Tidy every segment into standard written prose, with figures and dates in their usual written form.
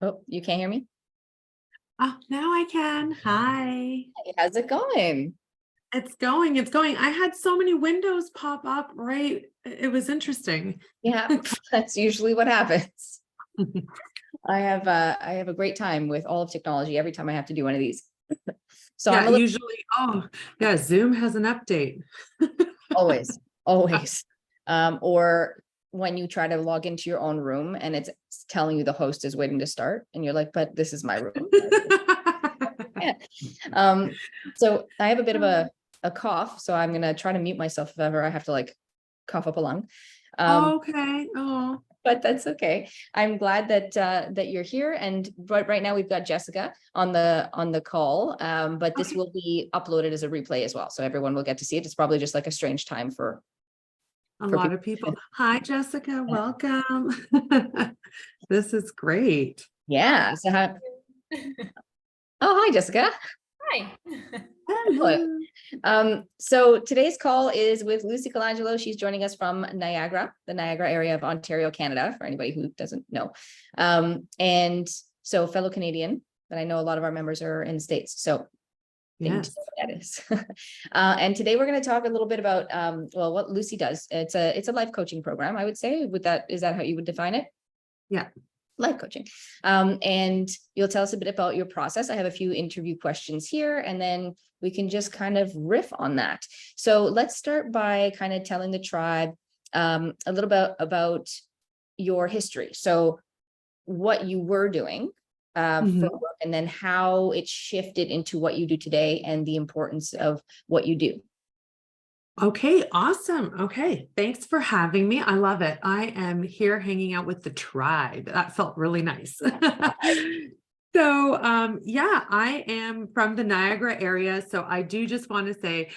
Oh, you can't hear me? Oh, now I can. Hi. Hey, how's it going? It's going. I had so many windows pop up, right? It was interesting. Yeah, that's usually what happens. I have a great time with all of technology every time I have to do one of these. So I'm Yeah, a little usually, oh, yeah, Zoom has an update. always, always. Or when you try to log into your own room and it's telling you the host is waiting to start, and you're like, but this is my room. Yeah. Um, so I have a bit of a cough, so I'm gonna try to mute myself if ever I have to like cough up a lung. Okay. Oh, But that's okay. I'm glad that that you're here. And right now we've got Jessica on the call. But this okay. will be uploaded as a replay as well, so everyone will get to see it. It's probably just like a strange time for A lot people. of people. Hi, Jessica. Welcome. This is great. Yeah. So how? Oh, hi, Jessica. Hi. Hello. Hello. So today's call is with Lucy Colangelo. She's joining us from Niagara, the Niagara area of Ontario, Canada, for anybody who doesn't know. And so fellow Canadian, but I know a lot of our members are in the States. So they need to Yes. know what that is. And today we're going to talk a little bit about well, what Lucy does. It's a life coaching program, I would say. Is that how you would define it? Yeah. Life coaching. And you'll tell us a bit about your process. I have a few interview questions here, and then we can just kind of riff on that. So let's start by kind of telling the tribe a little bit about your history. So what you were doing for work, and then how it shifted into what you do today and the importance of what you do. Okay, awesome. Okay, thanks for having me. I love it. I am here hanging out with the tribe. That felt really nice. So, yeah, I am from the Niagara area. So I do just want to say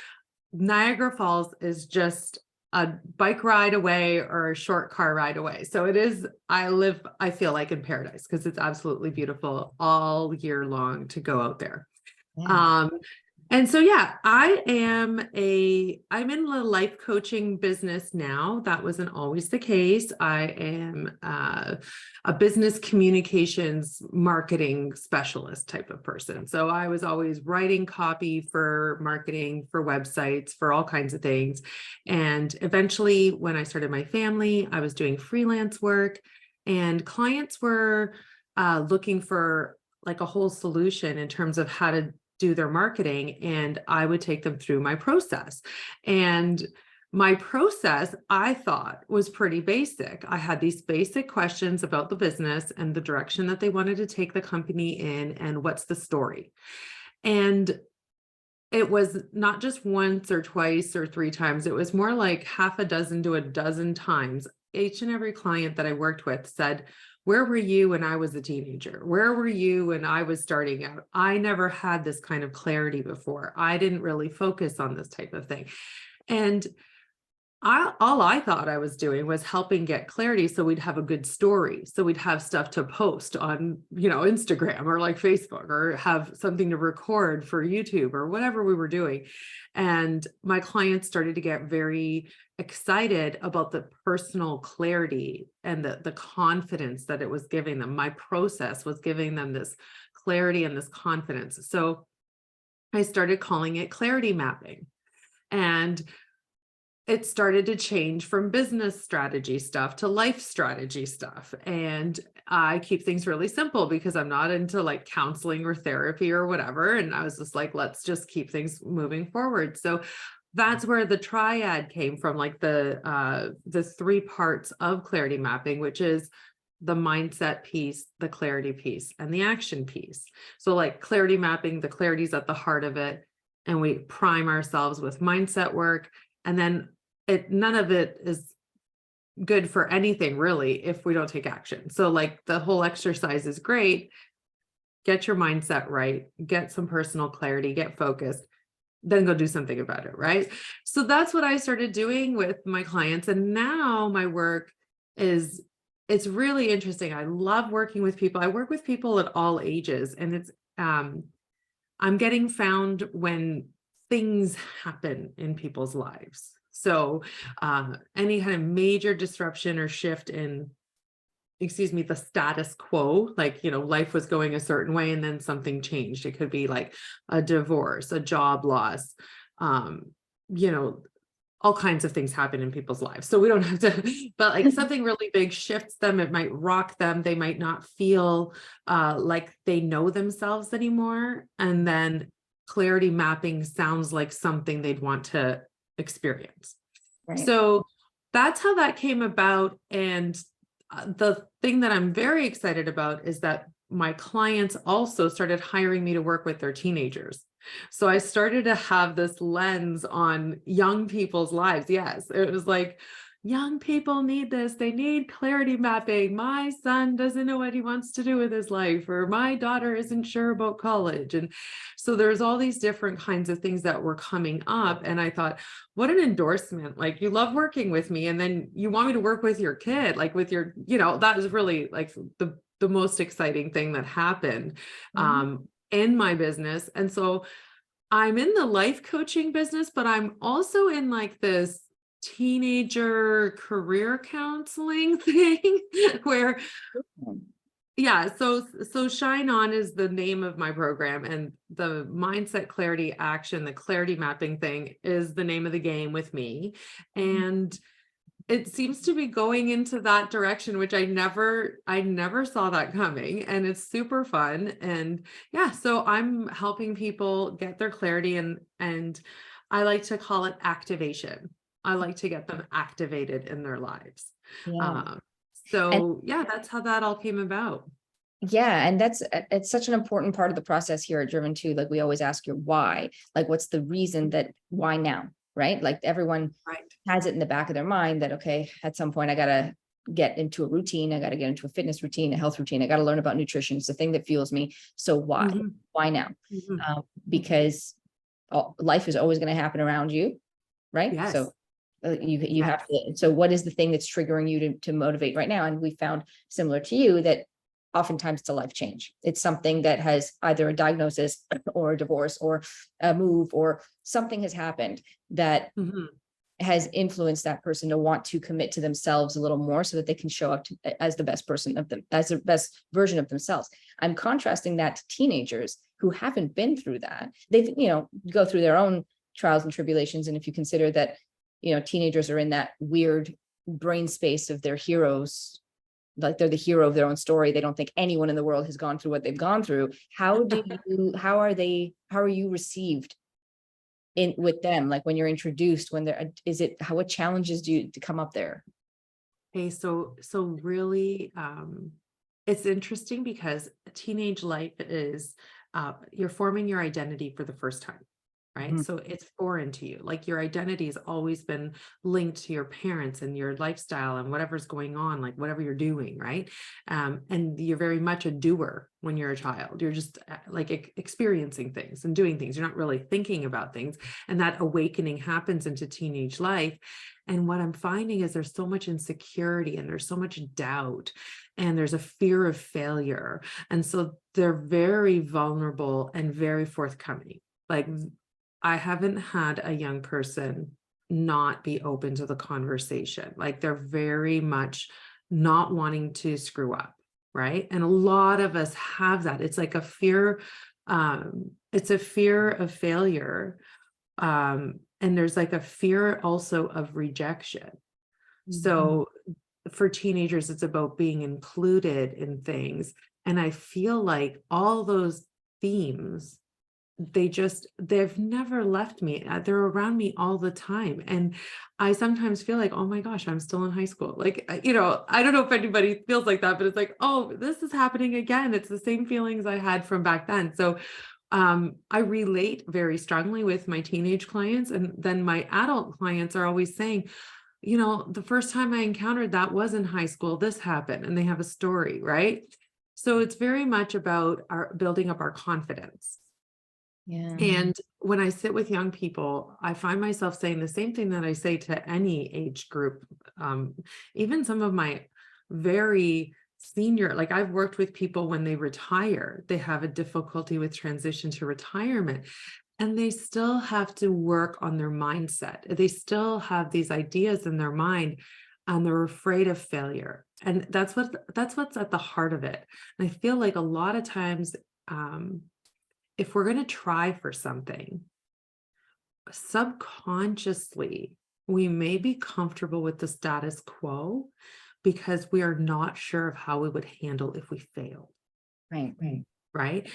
Niagara Falls is just a bike ride away or a short car ride away. So it is, I feel like in paradise because it's absolutely beautiful all year long to go out there. Yeah. And so, yeah, I'm in the life coaching business now. That wasn't always the case. I am a business communications marketing specialist type of person. So I was always writing copy for marketing, for websites, for all kinds of things. And eventually, when I started my family, I was doing freelance work, and clients were looking for like a whole solution in terms of how to do their marketing, and I would take them through my process. And my process, I thought, was pretty basic. I had these basic questions about the business and the direction that they wanted to take the company in, and what's the story. And it was not just once or twice or three times, it was more like half a dozen to a dozen times. Each and every client that I worked with said, where were you when I was a teenager? Where were you when I was starting out? I never had this kind of clarity before. I didn't really focus on this type of thing. And all I thought I was doing was helping get clarity so we'd have a good story. So we'd have stuff to post on, Instagram or like Facebook, or have something to record for YouTube or whatever we were doing. And my clients started to get very excited about the personal clarity and the confidence that it was giving them. My process was giving them this clarity and this confidence. So I started calling it clarity mapping. And it started to change from business strategy stuff to life strategy stuff. And I keep things really simple because I'm not into like counseling or therapy or whatever. And I was just like, let's just keep things moving forward. So that's where the triad came from, like the three parts of clarity mapping, which is the mindset piece, the clarity piece, and the action piece. So like clarity mapping, the clarity is at the heart of it. And we prime ourselves with mindset work. And then none of it is good for anything really if we don't take action. So like the whole exercise is great. Get your mindset right, get some personal clarity, get focused, then go do something about it, right? So that's what I started doing with my clients. And now my work it's really interesting. I love working with people. I work with people at all ages, and it's I'm getting found when things happen in people's lives. So any kind of major disruption or shift in excuse me, the status quo, like, life was going a certain way and then something changed. It could be like a divorce, a job loss, you know, all kinds of things happen in people's lives. So we don't have to, but like something really big shifts them. It might rock them. They might not feel like they know themselves anymore. And then clarity mapping sounds like something they'd want to experience. Right. So that's how that came about. And the thing that I'm very excited about is that my clients also started hiring me to work with their teenagers. So I started to have this lens on young people's lives. Yes, it was like, young people need this. They need clarity mapping. My son doesn't know what he wants to do with his life, or my daughter isn't sure about college. And so there's all these different kinds of things that were coming up. And I thought, what an endorsement. Like, you love working with me, and then you want me to work with your kid, like with your, that was really like the most exciting thing that happened in my business. And so I'm in the life coaching business, but I'm also in like this teenager career counseling thing where, yeah, so ShineOn is the name of my program, and the mindset, clarity, action, the clarity mapping thing is the name of the game with me. And it seems to be going into that direction, which I never saw that coming, and it's super fun. And yeah, so I'm helping people get their clarity, and I like to call it activation. I like to get them activated in their lives. Yeah. So yeah, that's how that all came about. Yeah, and it's such an important part of the process here at Driven too. Like, we always ask your why, like what's the reason that why now, right? Like, everyone has it in the back of their mind that, okay, at some point I gotta get into a routine, I gotta get into a fitness routine, a health routine, I gotta learn about nutrition. It's the thing that fuels me. So why? Why now? Because life is always going to happen around you, right? Yes. So you have to. So what is the thing that's triggering you to motivate right now? And we found, similar to you, that oftentimes it's a life change. It's something that has either a diagnosis or a divorce or a move, or something has happened that has influenced that person to want to commit to themselves a little more, so that they can show up as the best person of them, as the best version of themselves. I'm contrasting that to teenagers who haven't been through that. They've, go through their own trials and tribulations. And if you consider that, teenagers are in that weird brain space of their heroes, like they're the hero of their own story. They don't think anyone in the world has gone through what they've gone through. How are you received in with them? Like, when you're introduced, when they're, what challenges do you to come up there? Okay, so really, it's interesting because teenage life is, you're forming your identity for the first time, right? So it's foreign to you. Like, your identity has always been linked to your parents and your lifestyle and whatever's going on, like whatever you're doing, right? And you're very much a doer when you're a child. You're just like experiencing things and doing things. You're not really thinking about things. And that awakening happens into teenage life. And what I'm finding is there's so much insecurity, and there's so much doubt, and there's a fear of failure. And so they're very vulnerable and very forthcoming. Like, I haven't had a young person not be open to the conversation. Like, they're very much not wanting to screw up, right? And a lot of us have that. It's like a fear, it's a fear of failure. And there's like a fear also of rejection. So for teenagers, it's about being included in things. And I feel like all those themes, they've never left me. They're around me all the time. And I sometimes feel like, oh my gosh, I'm still in high school. Like, I don't know if anybody feels like that, but it's like, oh, this is happening again. It's the same feelings I had from back then. So I relate very strongly with my teenage clients. And then my adult clients are always saying, the first time I encountered that was in high school, this happened, and they have a story, right? So it's very much about our building up our confidence. Yeah. And when I sit with young people, I find myself saying the same thing that I say to any age group. Even some of my very senior, like, I've worked with people when they retire, they have a difficulty with transition to retirement, and they still have to work on their mindset. They still have these ideas in their mind, and they're afraid of failure. And that's what's at the heart of it. And I feel like a lot of times, if we're going to try for something, subconsciously, we may be comfortable with the status quo because we are not sure of how we would handle if we failed. Right. Right.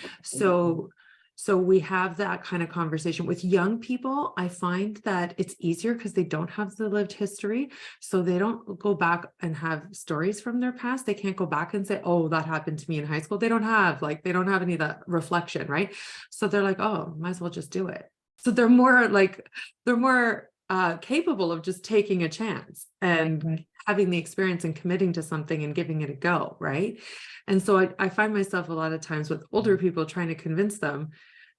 So we have that kind of conversation with young people. I find that it's easier because they don't have the lived history. So they don't go back and have stories from their past. They can't go back and say, oh, that happened to me in high school. They don't have any of that reflection. Right. So they're like, oh, might as well just do it. So they're more capable of just taking a chance and having the experience and committing to something and giving it a go. Right. And so I find myself a lot of times with older people trying to convince them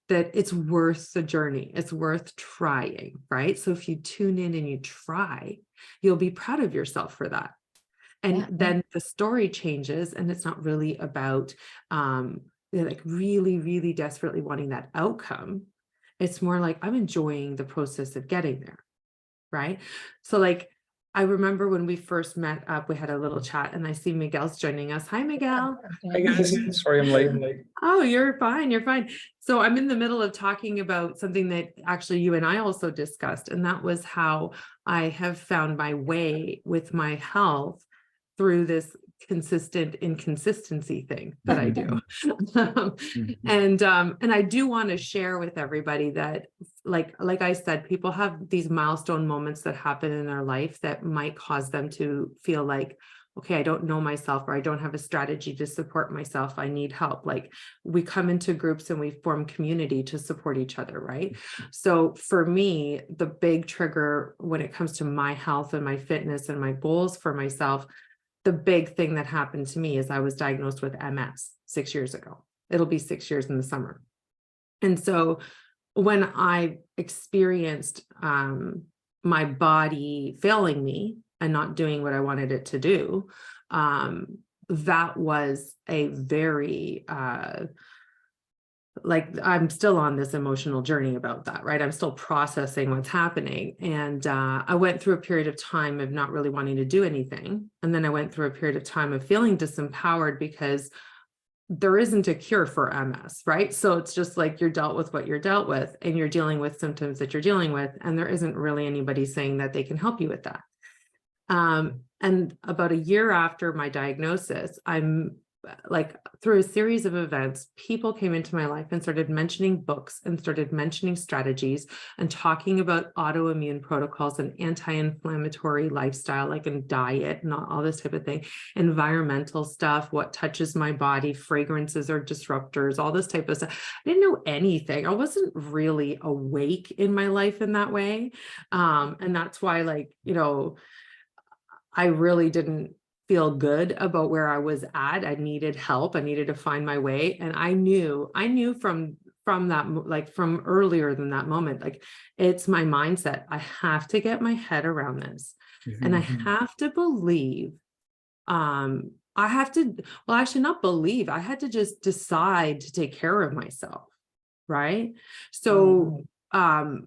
that it's worth the journey. It's worth trying. Right. So if you tune in and you try, you'll be proud of yourself for that. And then the story changes, and it's not really about like really, really desperately wanting that outcome. It's more like I'm enjoying the process of getting there. Right. So like, I remember when we first met up, we had a little chat, and I see Miguel's joining us. Hi, Miguel. Hey guys, sorry I'm late. Oh, you're fine. You're fine. So I'm in the middle of talking about something that actually you and I also discussed, and that was how I have found my way with my health through this consistent inconsistency thing that I do. And I do want to share with everybody that like I said, people have these milestone moments that happen in their life that might cause them to feel like, okay, I don't know myself, or I don't have a strategy to support myself. I need help. Like we come into groups and we form community to support each other, right? So for me, the big trigger when it comes to my health and my fitness and my goals for myself, the big thing that happened to me is I was diagnosed with MS 6 years ago. It'll be 6 years in the summer. And so when I experienced my body failing me and not doing what I wanted it to do, that was a very, like I'm still on this emotional journey about that, right? I'm still processing what's happening. And I went through a period of time of not really wanting to do anything. And then I went through a period of time of feeling disempowered because there isn't a cure for MS, right? So it's just like you're dealt with what you're dealt with, and you're dealing with symptoms that you're dealing with. And there isn't really anybody saying that they can help you with that. And about a year after my diagnosis, I'm like through a series of events, people came into my life and started mentioning books and started mentioning strategies and talking about autoimmune protocols and anti-inflammatory lifestyle, like in diet and all this type of thing, environmental stuff, what touches my body, fragrances or disruptors, all this type of stuff. I didn't know anything. I wasn't really awake in my life in that way. And that's why, like, you know, I really didn't feel good about where I was at. I needed help. I needed to find my way. And I knew from that, like from earlier than that moment, like it's my mindset. I have to get my head around this. And I have to believe, I have to, well, actually not believe, I had to just decide to take care of myself. Right. So, that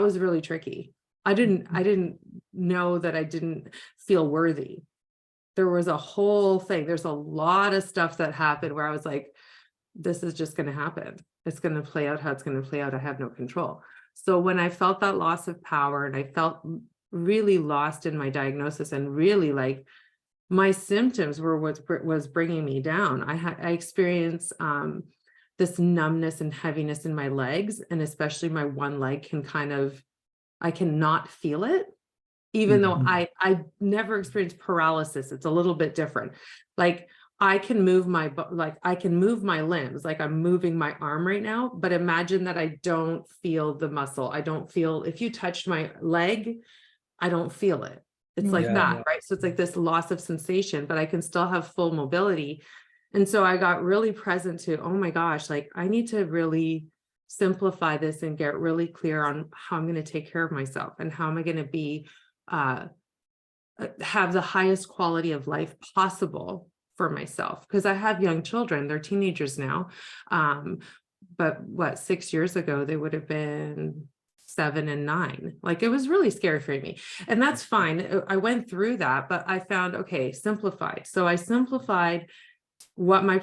was really tricky. I didn't know that I didn't feel worthy. There was a whole thing. There's a lot of stuff that happened where I was like, this is just going to happen. It's going to play out how it's going to play out. I have no control. So when I felt that loss of power and I felt really lost in my diagnosis and really like my symptoms were what was bringing me down. I experienced this numbness and heaviness in my legs, and especially my one leg can kind of, I cannot feel it, even though I never experienced paralysis. It's a little bit different. Like I can move I can move my limbs, like I'm moving my arm right now, but imagine that I don't feel the muscle. I don't feel, if you touched my leg, I don't feel it. It's like that, right? So it's like this loss of sensation, but I can still have full mobility. And so I got really present to, oh my gosh, like I need to really simplify this and get really clear on how I'm going to take care of myself and how am I going to be, have the highest quality of life possible for myself. Because I have young children, they're teenagers now. But what, 6 years ago, they would have been 7 and 9. Like it was really scary for me. And that's fine. I went through that, but I found, okay, simplified. So I simplified what my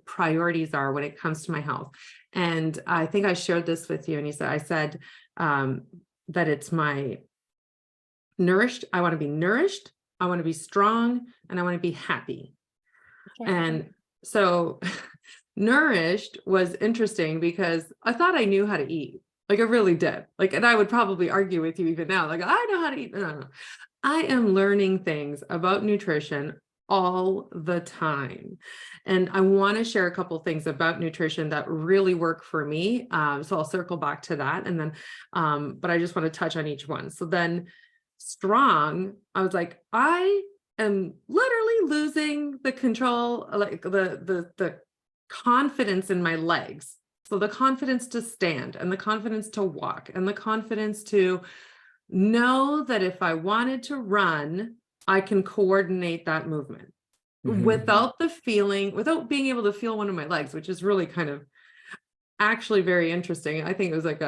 priorities are when it comes to my health. And I think I shared this with you, Anissa. I said that it's my nourished. I want to be nourished. I want to be strong, and I want to be happy. Okay. And so nourished was interesting because I thought I knew how to eat. Like I really did. Like, and I would probably argue with you even now. Like, I know how to eat. No. I am learning things about nutrition all the time. And I want to share a couple of things about nutrition that really work for me. So I'll circle back to that. And then, but I just want to touch on each one. So then strong, I was like, I am literally losing the control, like the confidence in my legs. So the confidence to stand and the confidence to walk and the confidence to know that if I wanted to run, I can coordinate that movement without without being able to feel one of my legs, which is really kind of actually very interesting. I think it was like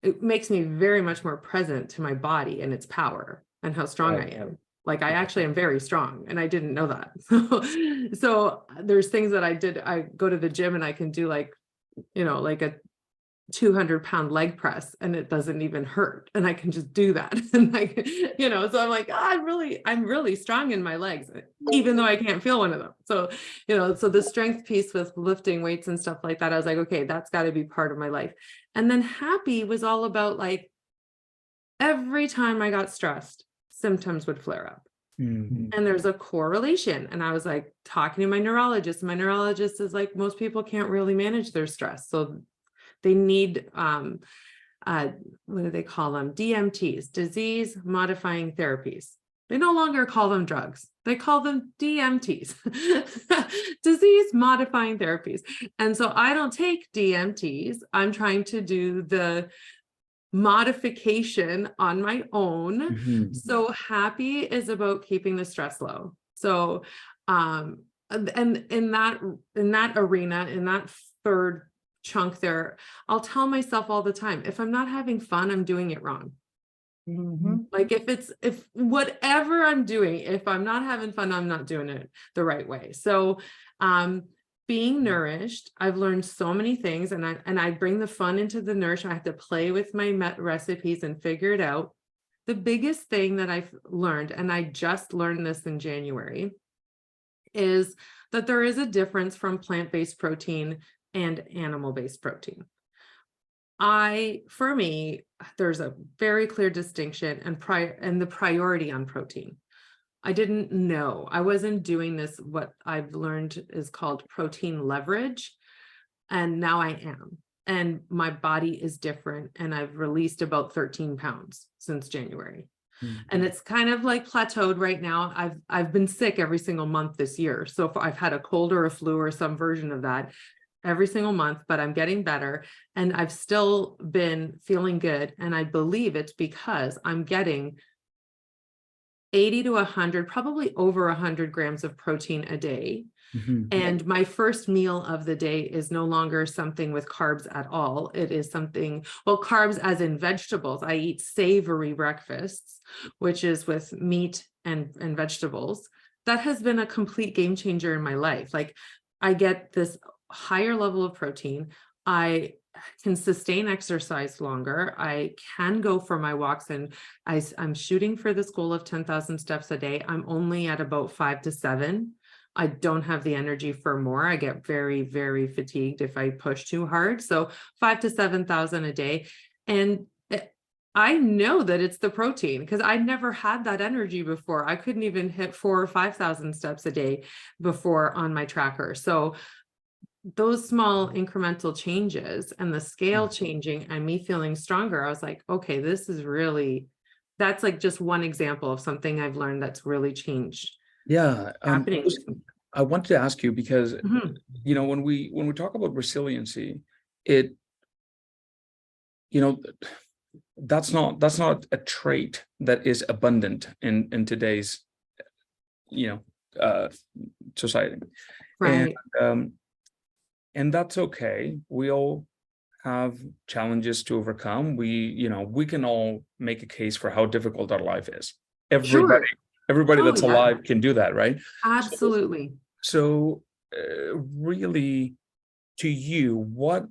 it makes me very much more present to my body and its power and how strong I am. Like I actually am very strong, and I didn't know that. So there's things that I did. I go to the gym and I can do like a 200-pound leg press and it doesn't even hurt, and I can just do that. And like, so I'm like, I'm really strong in my legs, even though I can't feel one of them. So, so the strength piece with lifting weights and stuff like that, I was like, okay, that's got to be part of my life. And then happy was all about like, every time I got stressed, symptoms would flare up. And there's a correlation. And I was like talking to my neurologist. My neurologist is like, most people can't really manage their stress. So they need, what do they call them? DMTs, disease modifying therapies. They no longer call them drugs. They call them DMTs, disease modifying therapies. And so I don't take DMTs. I'm trying to do the modification on my own. So happy is about keeping the stress low. So, and in that arena, in that third chunk there, I'll tell myself all the time, if I'm not having fun, I'm doing it wrong. Like if whatever I'm doing, if I'm not having fun, I'm not doing it the right way. So, being nourished, I've learned so many things, and I bring the fun into the nourish. I have to play with my recipes and figure it out. The biggest thing that I've learned, and I just learned this in January, is that there is a difference from plant-based protein and animal-based protein. For me, there's a very clear distinction and the priority on protein. I didn't know. I wasn't doing this, what I've learned is called protein leverage. And now I am. And my body is different. And I've released about 13 pounds since January. And it's kind of like plateaued right now. I've been sick every single month this year. So I've had a cold or a flu or some version of that every single month, but I'm getting better. And I've still been feeling good. And I believe it's because I'm getting 80 to 100, probably over 100 grams of protein a day. And my first meal of the day is no longer something with carbs at all. It is something, well, carbs as in vegetables. I eat savory breakfasts, which is with meat and vegetables. That has been a complete game changer in my life. Like I get this higher level of protein. I can sustain exercise longer. I can go for my walks, and I'm shooting for this goal of 10,000 steps a day. I'm only at about 5 to 7. I don't have the energy for more. I get very, very fatigued if I push too hard. So 5 to 7,000 a day. And I know that it's the protein because I never had that energy before. I couldn't even hit 4,000 or 5,000 steps a day before on my tracker. So those small incremental changes and the scale changing and me feeling stronger, I was like, okay, this is really, that's like just one example of something I've learned that's really changed. Yeah. Happening. I wanted to ask you because, when we talk about resiliency, that's not a trait that is abundant in today's, society. Right. And that's okay. We all have challenges to overcome. We can all make a case for how difficult our life is. Sure. Everybody Oh, that's yeah. alive can do that, right? Absolutely. So really, to you, what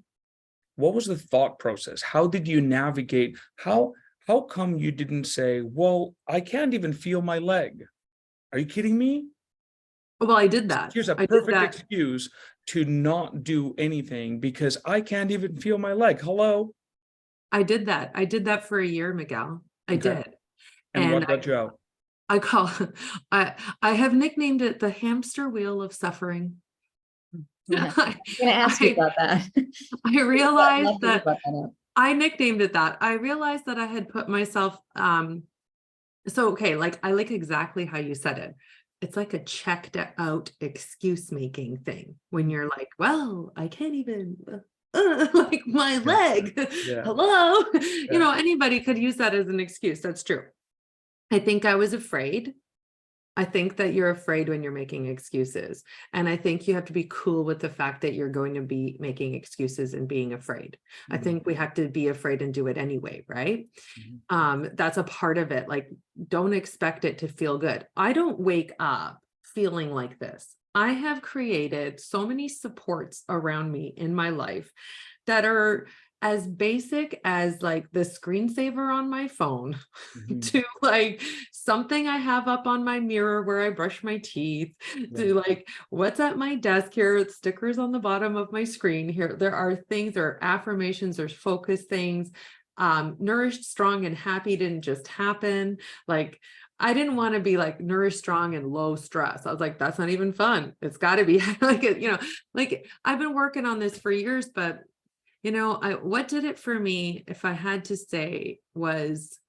was the thought process? How did you navigate? How come you didn't say, well, I can't even feel my leg? Are you kidding me? Well, I did that. Here's a I did perfect that. excuse to not do anything because I can't even feel my leg. Hello? I did that. I did that for a year, Miguel. I Okay. did. And And what got you out? I call I have nicknamed it the hamster wheel of suffering. Yeah. I, I'm gonna ask you about that. I realized Love that you that brought that up. I nicknamed it that. I realized that I had put myself so okay, like I like exactly how you said it. It's like a checked out excuse making thing when you're like, well, I can't even like my leg. Yeah. Hello. Yeah. Anybody could use that as an excuse. That's true. I think I was afraid. I think that you're afraid when you're making excuses. And I think you have to be cool with the fact that you're going to be making excuses and being afraid. I Mhm. think we have to be afraid and do it anyway, right? Mhm. That's a part of it. Like, don't expect it to feel good. I don't wake up feeling like this. I have created so many supports around me in my life that are as basic as like the screensaver on my phone Mhm. to like something I have up on my mirror where I brush my teeth, to like what's at my desk here, stickers on the bottom of my screen here. There are things, there are affirmations, there's focus things. Nourished, strong, and happy didn't just happen. Like, I didn't want to be like nourished, strong, and low stress. I was like, that's not even fun. It's got to be like, like I've been working on this for years, but what did it for me, if I had to say, was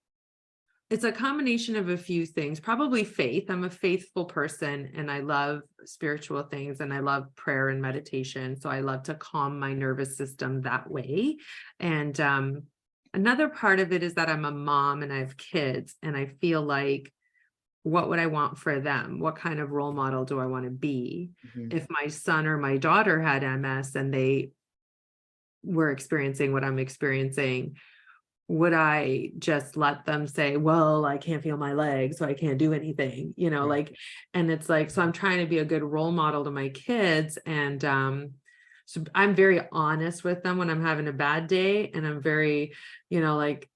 it's a combination of a few things, probably faith. I'm a faithful person and I love spiritual things and I love prayer and meditation. So I love to calm my nervous system that way. And another part of it is that I'm a mom and I have kids and I feel like, what would I want for them? What kind of role model do I want to be? Mhm. If my son or my daughter had MS and they were experiencing what I'm experiencing, would I just let them say, well, I can't feel my legs, so I can't do anything, like, and it's like, so I'm trying to be a good role model to my kids. And so I'm very honest with them when I'm having a bad day. And I'm very, like,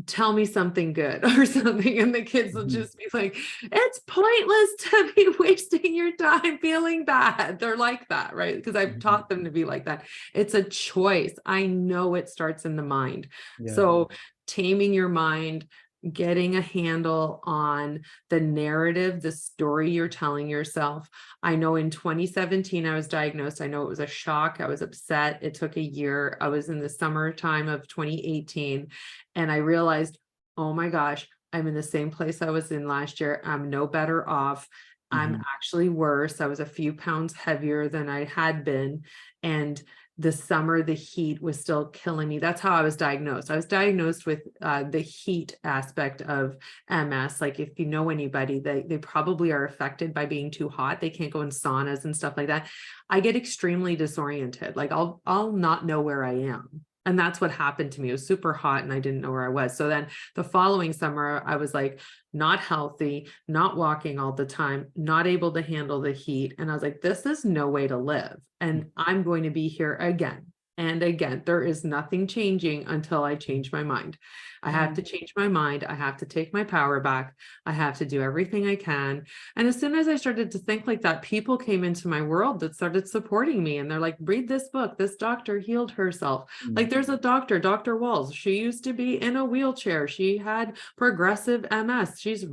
tell me something good or something. And the kids will just be like, it's pointless to be wasting your time feeling bad. They're like that, right? Because I've taught them to be like that. It's a choice. I know it starts in the mind. Yeah. So taming your mind, getting a handle on the narrative, the story you're telling yourself. I know in 2017, I was diagnosed. I know it was a shock. I was upset. It took a year. I was in the summertime of 2018. And I realized, oh my gosh, I'm in the same place I was in last year. I'm no better off. I'm actually worse. I was a few pounds heavier than I had been. And the summer, the heat was still killing me. That's how I was diagnosed. I was diagnosed with the heat aspect of MS. Like, if you know anybody, they probably are affected by being too hot. They can't go in saunas and stuff like that. I get extremely disoriented. Like, I'll not know where I am. And that's what happened to me. It was super hot and I didn't know where I was. So then the following summer, I was like, not healthy, not walking all the time, not able to handle the heat. And I was like, this is no way to live. And I'm going to be here again and again. There is nothing changing until I change my mind. I have to change my mind. I have to take my power back. I have to do everything I can. And as soon as I started to think like that, people came into my world that started supporting me. And they're like, read this book. This doctor healed herself. Like, there's a doctor, Dr. Walls. She used to be in a wheelchair. She had progressive MS. She's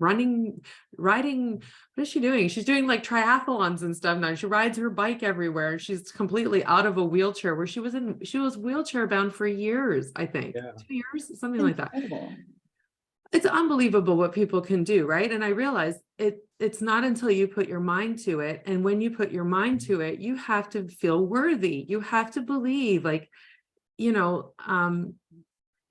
riding, what is she doing? She's doing like triathlons and stuff now. She rides her bike everywhere. She's completely out of a wheelchair where she was wheelchair bound for years, I think. 2 years, something like that. It's unbelievable what people can do, right? And I realized it's not until you put your mind to it. And when you put your mind to it, you have to feel worthy. You have to believe, like, you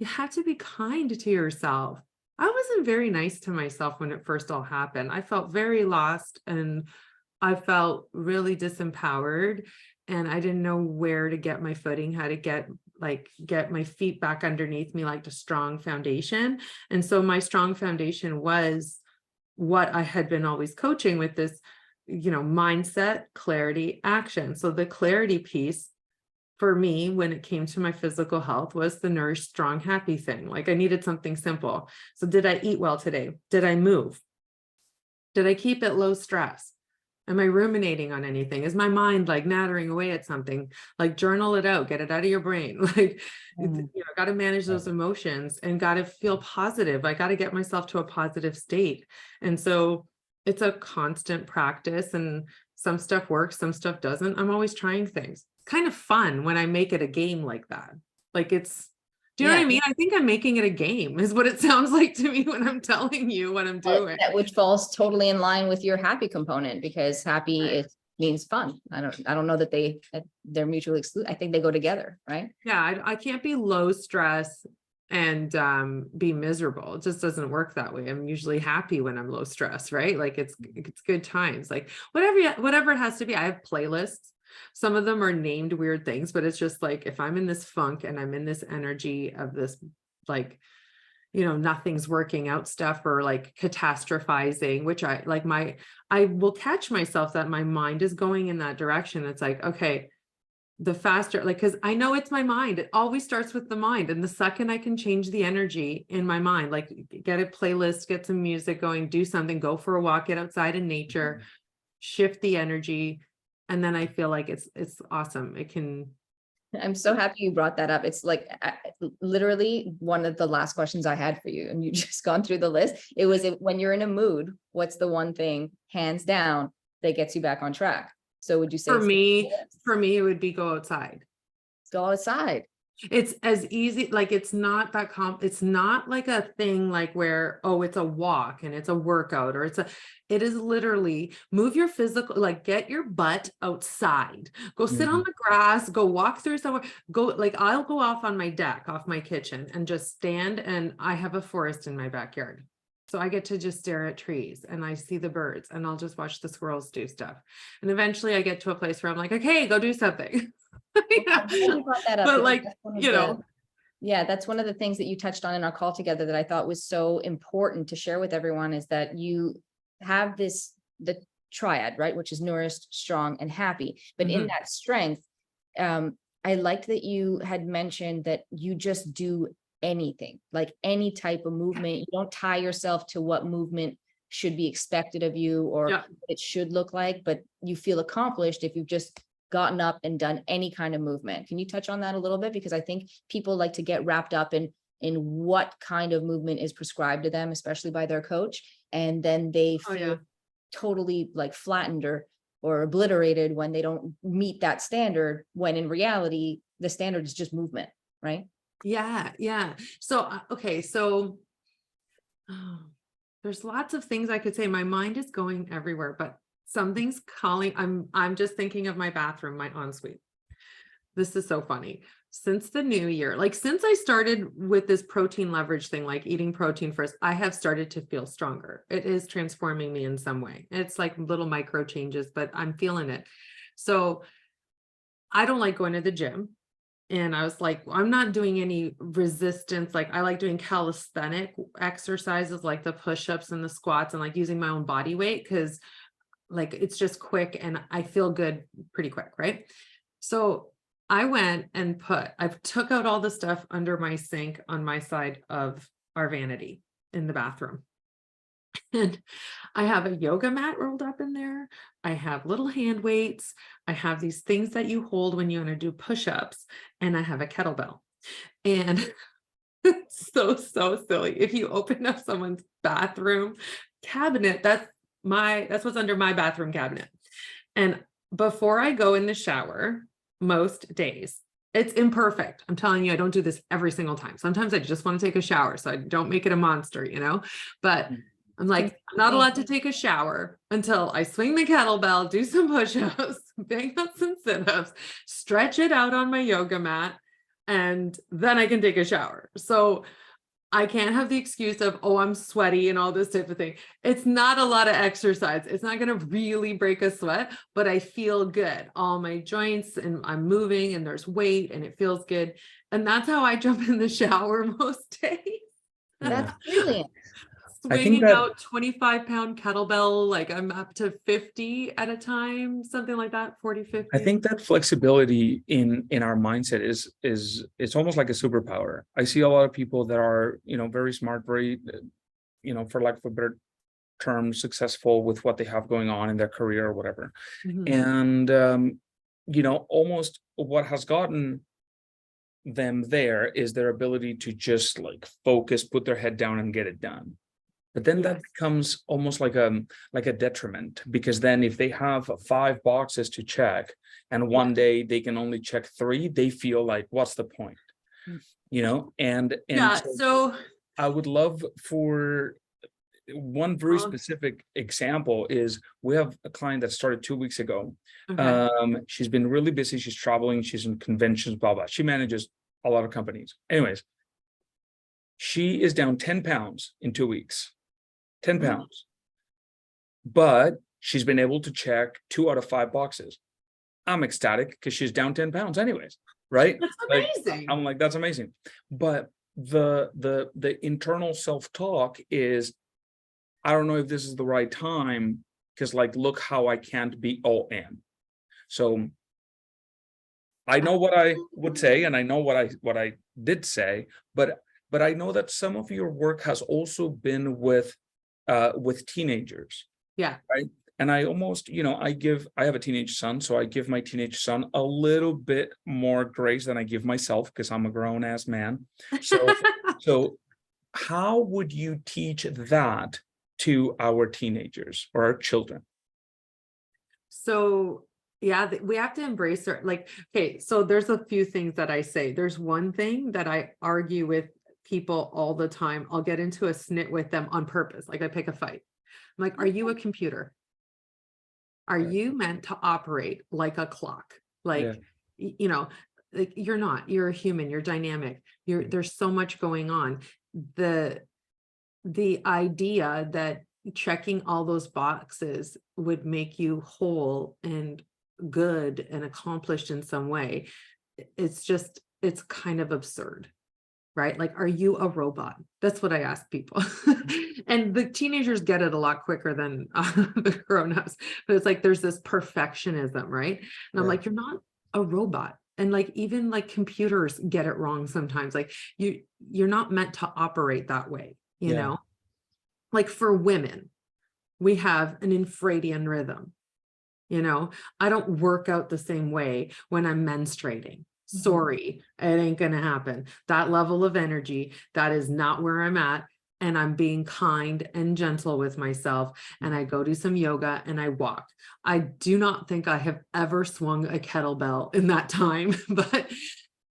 have to be kind to yourself. I wasn't very nice to myself when it first all happened. I felt very lost and I felt really disempowered and I didn't know where to get my footing, how to get like get my feet back underneath me, like a strong foundation. And so my strong foundation was what I had been always coaching with this, mindset, clarity, action. So the clarity piece for me, when it came to my physical health, was the nourish, strong, happy thing. Like I needed something simple. So did I eat well today? Did I move? Did I keep it low stress? Am I ruminating on anything? Is my mind like nattering away at something? Like journal it out, get it out of your brain. Like, got to manage those emotions and got to feel positive. I got to get myself to a positive state. And so it's a constant practice, and some stuff works, some stuff doesn't. I'm always trying things. It's kind of fun when I make it a game like that. Like do you know what I mean? I think I'm making it a game is what it sounds like to me when I'm telling you what I'm doing. Which falls totally in line with your happy component, because happy means fun. I don't know that they're mutually exclusive. I think they go together, right? Yeah, I can't be low stress and be miserable. It just doesn't work that way. I'm usually happy when I'm low stress, right? Like it's good times, like whatever it has to be. I have playlists. Some of them are named weird things, but it's just like, if I'm in this funk and I'm in this energy of this, like, nothing's working out stuff, or like catastrophizing, which I will catch myself that my mind is going in that direction. It's like, okay, the faster, like, cause I know it's my mind. It always starts with the mind. And the second I can change the energy in my mind, like get a playlist, get some music going, do something, go for a walk, get outside in nature, shift the energy. And then I feel like it's awesome. I'm so happy you brought that up. It's like literally one of the last questions I had for you, and you just gone through the list. It was when you're in a mood, what's the one thing hands down that gets you back on track? So would you say for me, it would be go outside. Go outside. It's as easy, like it's not that it's not like a thing like where, oh, it's a walk and it's a workout, or it is literally move your physical, like get your butt outside, go sit on the grass, go walk through somewhere, go, like I'll go off on my deck, off my kitchen, and just stand, and I have a forest in my backyard. So I get to just stare at trees and I see the birds, and I'll just watch the squirrels do stuff. And eventually I get to a place where I'm like, okay, go do something. But like, yeah, that's one of the things that you touched on in our call together that I thought was so important to share with everyone, is that you have the triad, right? Which is nourished, strong, and happy. But in that strength, I liked that you had mentioned that you just do anything, like any type of movement. You don't tie yourself to what movement should be expected of you, or what it should look like, but you feel accomplished if you've just gotten up and done any kind of movement. Can you touch on that a little bit? Because I think people like to get wrapped up in what kind of movement is prescribed to them, especially by their coach. And then they feel totally like flattened or obliterated when they don't meet that standard, when in reality, the standard is just movement, right? Yeah. So, okay. So there's lots of things I could say. My mind is going everywhere, but something's calling. I'm just thinking of my bathroom, my ensuite. This is so funny. Since the new year, like since I started with this protein leverage thing, like eating protein first, I have started to feel stronger. It is transforming me in some way. It's like little micro changes, but I'm feeling it. So I don't like going to the gym. And I was like, I'm not doing any resistance. Like I like doing calisthenic exercises, like the push-ups and the squats, and like using my own body weight, because like it's just quick and I feel good pretty quick, right? So I went and I took out all the stuff under my sink on my side of our vanity in the bathroom. And I have a yoga mat rolled up in there. I have little hand weights. I have these things that you hold when you want to do push-ups, and I have a kettlebell. And it's so silly. If you open up someone's bathroom cabinet, that's what's under my bathroom cabinet. And before I go in the shower, most days, it's imperfect. I'm telling you, I don't do this every single time. Sometimes I just want to take a shower, so I don't make it a monster, but I'm like, I'm not allowed to take a shower until I swing the kettlebell, do some push-ups, bang out some sit-ups, stretch it out on my yoga mat, and then I can take a shower. So I can't have the excuse of, oh, I'm sweaty and all this type of thing. It's not a lot of exercise. It's not going to really break a sweat, but I feel good. All my joints and I'm moving and there's weight and it feels good. And that's how I jump in the shower most days. That's brilliant. I think Swinging that out 25-pound kettlebell, like I'm up to 50 at a time, something like that, 40, 50. I think that flexibility in our mindset is it's almost like a superpower. I see a lot of people that are, very smart, very, for lack of a better term, successful with what they have going on in their career or whatever. Mhm. And almost what has gotten them there is their ability to just like focus, put their head down and get it done. But then that Yes. becomes almost like a detriment, because then if they have 5 boxes to check and one day they can only check 3, they feel like, what's the point? And Yeah. so So I would love for one very specific example is we have a client that started 2 weeks ago. okay. She's been really busy. She's traveling. She's in conventions, blah, blah. She manages a lot of companies. Anyways, she is down 10 pounds in 2 weeks. 10 pounds. But she's been able to check 2 out of 5 boxes. I'm ecstatic because she's down 10 pounds anyways, right? That's Like, amazing. I'm like, that's amazing. But the internal self-talk is, I don't know if this is the right time, because like, look how I can't be all in. So I know what I would say, and I know what I did say, but I know that some of your work has also been with teenagers. Yeah. Right. And I almost, I have a teenage son, so I give my teenage son a little bit more grace than I give myself because I'm a grown ass man. So how would you teach that to our teenagers or our children? So yeah, we have to embrace it. Like, okay, so there's a few things that I say. There's one thing that I argue with people all the time. I'll get into a snit with them on purpose. Like I pick a fight. I'm like, are you a computer? Are Right. you meant to operate like a clock? Like, like you're not, you're a human, you're dynamic. There's so much going on. The idea that checking all those boxes would make you whole and good and accomplished in some way, it's kind of absurd, right? Like, are you a robot? That's what I ask people. And the teenagers get it a lot quicker than the grown-ups, but it's like there's this perfectionism, right? And I'm like, you're not a robot. And like even like computers get it wrong sometimes. Like you're not meant to operate that way, you know? Like for women, we have an infradian rhythm. I don't work out the same way when I'm menstruating. Sorry, it ain't gonna happen. That level of energy, that is not where I'm at. And I'm being kind and gentle with myself. And I go do some yoga and I walk. I do not think I have ever swung a kettlebell in that time, but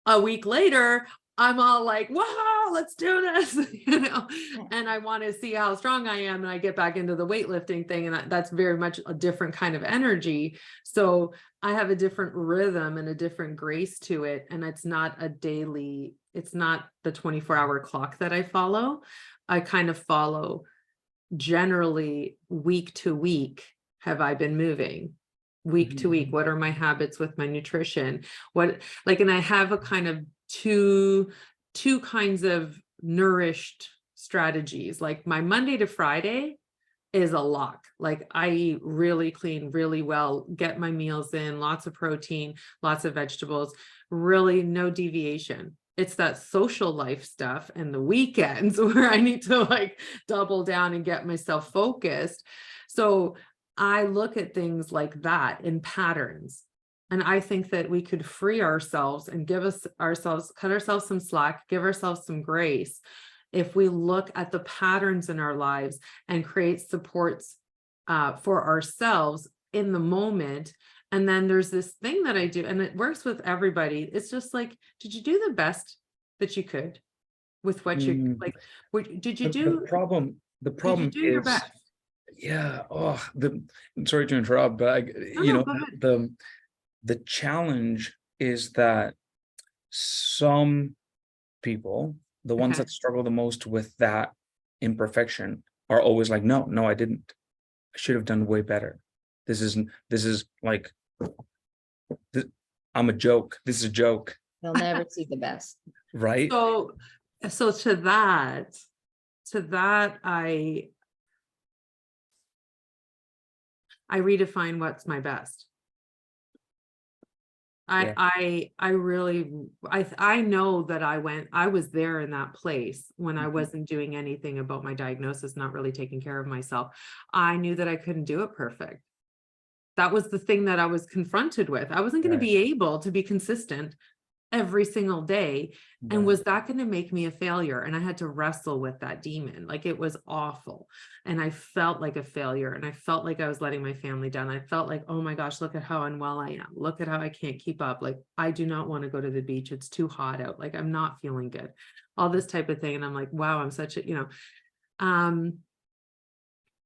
a week later, I'm all like, wow, let's do this, and I want to see how strong I am. And I get back into the weightlifting thing. And that's very much a different kind of energy. So I have a different rhythm and a different grace to it. And it's not it's not the 24-hour clock that I follow. I kind of follow generally week to week. Have I been moving? Week to week, what are my habits with my nutrition? And I have a kind of two kinds of nourished strategies. Like my Monday to Friday is a lock. Like I eat really clean, really well, get my meals in, lots of protein, lots of vegetables, really no deviation. It's that social life stuff and the weekends where I need to like double down and get myself focused. So I look at things like that in patterns. And I think that we could free ourselves and cut ourselves some slack, give ourselves some grace if we look at the patterns in our lives and create supports for ourselves in the moment. And then there's this thing that I do, and it works with everybody. It's just like, did you do the best that you could with what you like? Did you do? The problem did you do your is, best? yeah. Sorry to interrupt, but the challenge is that some people the ones Okay. that struggle the most with that imperfection are always like, no, I didn't. I should have done way better. This is like, I'm a joke. This is a joke, They'll never see the best. right? So to that, I redefine what's my best. Yeah. I really, I know that I was there in that place when I Mhm. wasn't doing anything about my diagnosis, not really taking care of myself. I knew that I couldn't do it perfect. That was the thing that I was confronted with. I wasn't going to Right. be able to be consistent every single day. And Right. was that going to make me a failure? And I had to wrestle with that demon. Like, it was awful. And I felt like a failure. And I felt like I was letting my family down. I felt like, oh my gosh, look at how unwell I am. Look at how I can't keep up. Like, I do not want to go to the beach. It's too hot out. Like, I'm not feeling good. All this type of thing. And I'm like, wow, I'm such a,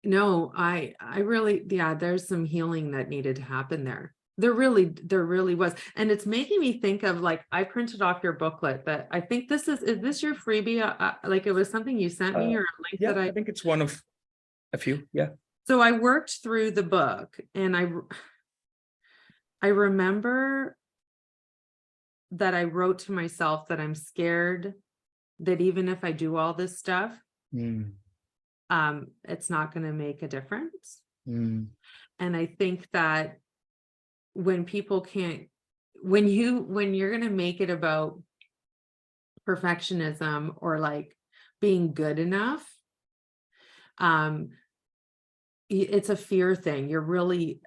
no, I really, yeah, there's some healing that needed to happen there. There really was. And it's making me think of, like, I printed off your booklet, but I think is this your freebie? Like, it was something you sent me, or a link Yeah, that I think it's one of a few. Yeah. so I worked through the book, and I remember that I wrote to myself that I'm scared that even if I do all this stuff, Mm, it's not going to make a difference. mm, And I think that when people can't, when you're going to make it about perfectionism or like being good enough, it's a fear thing. You're really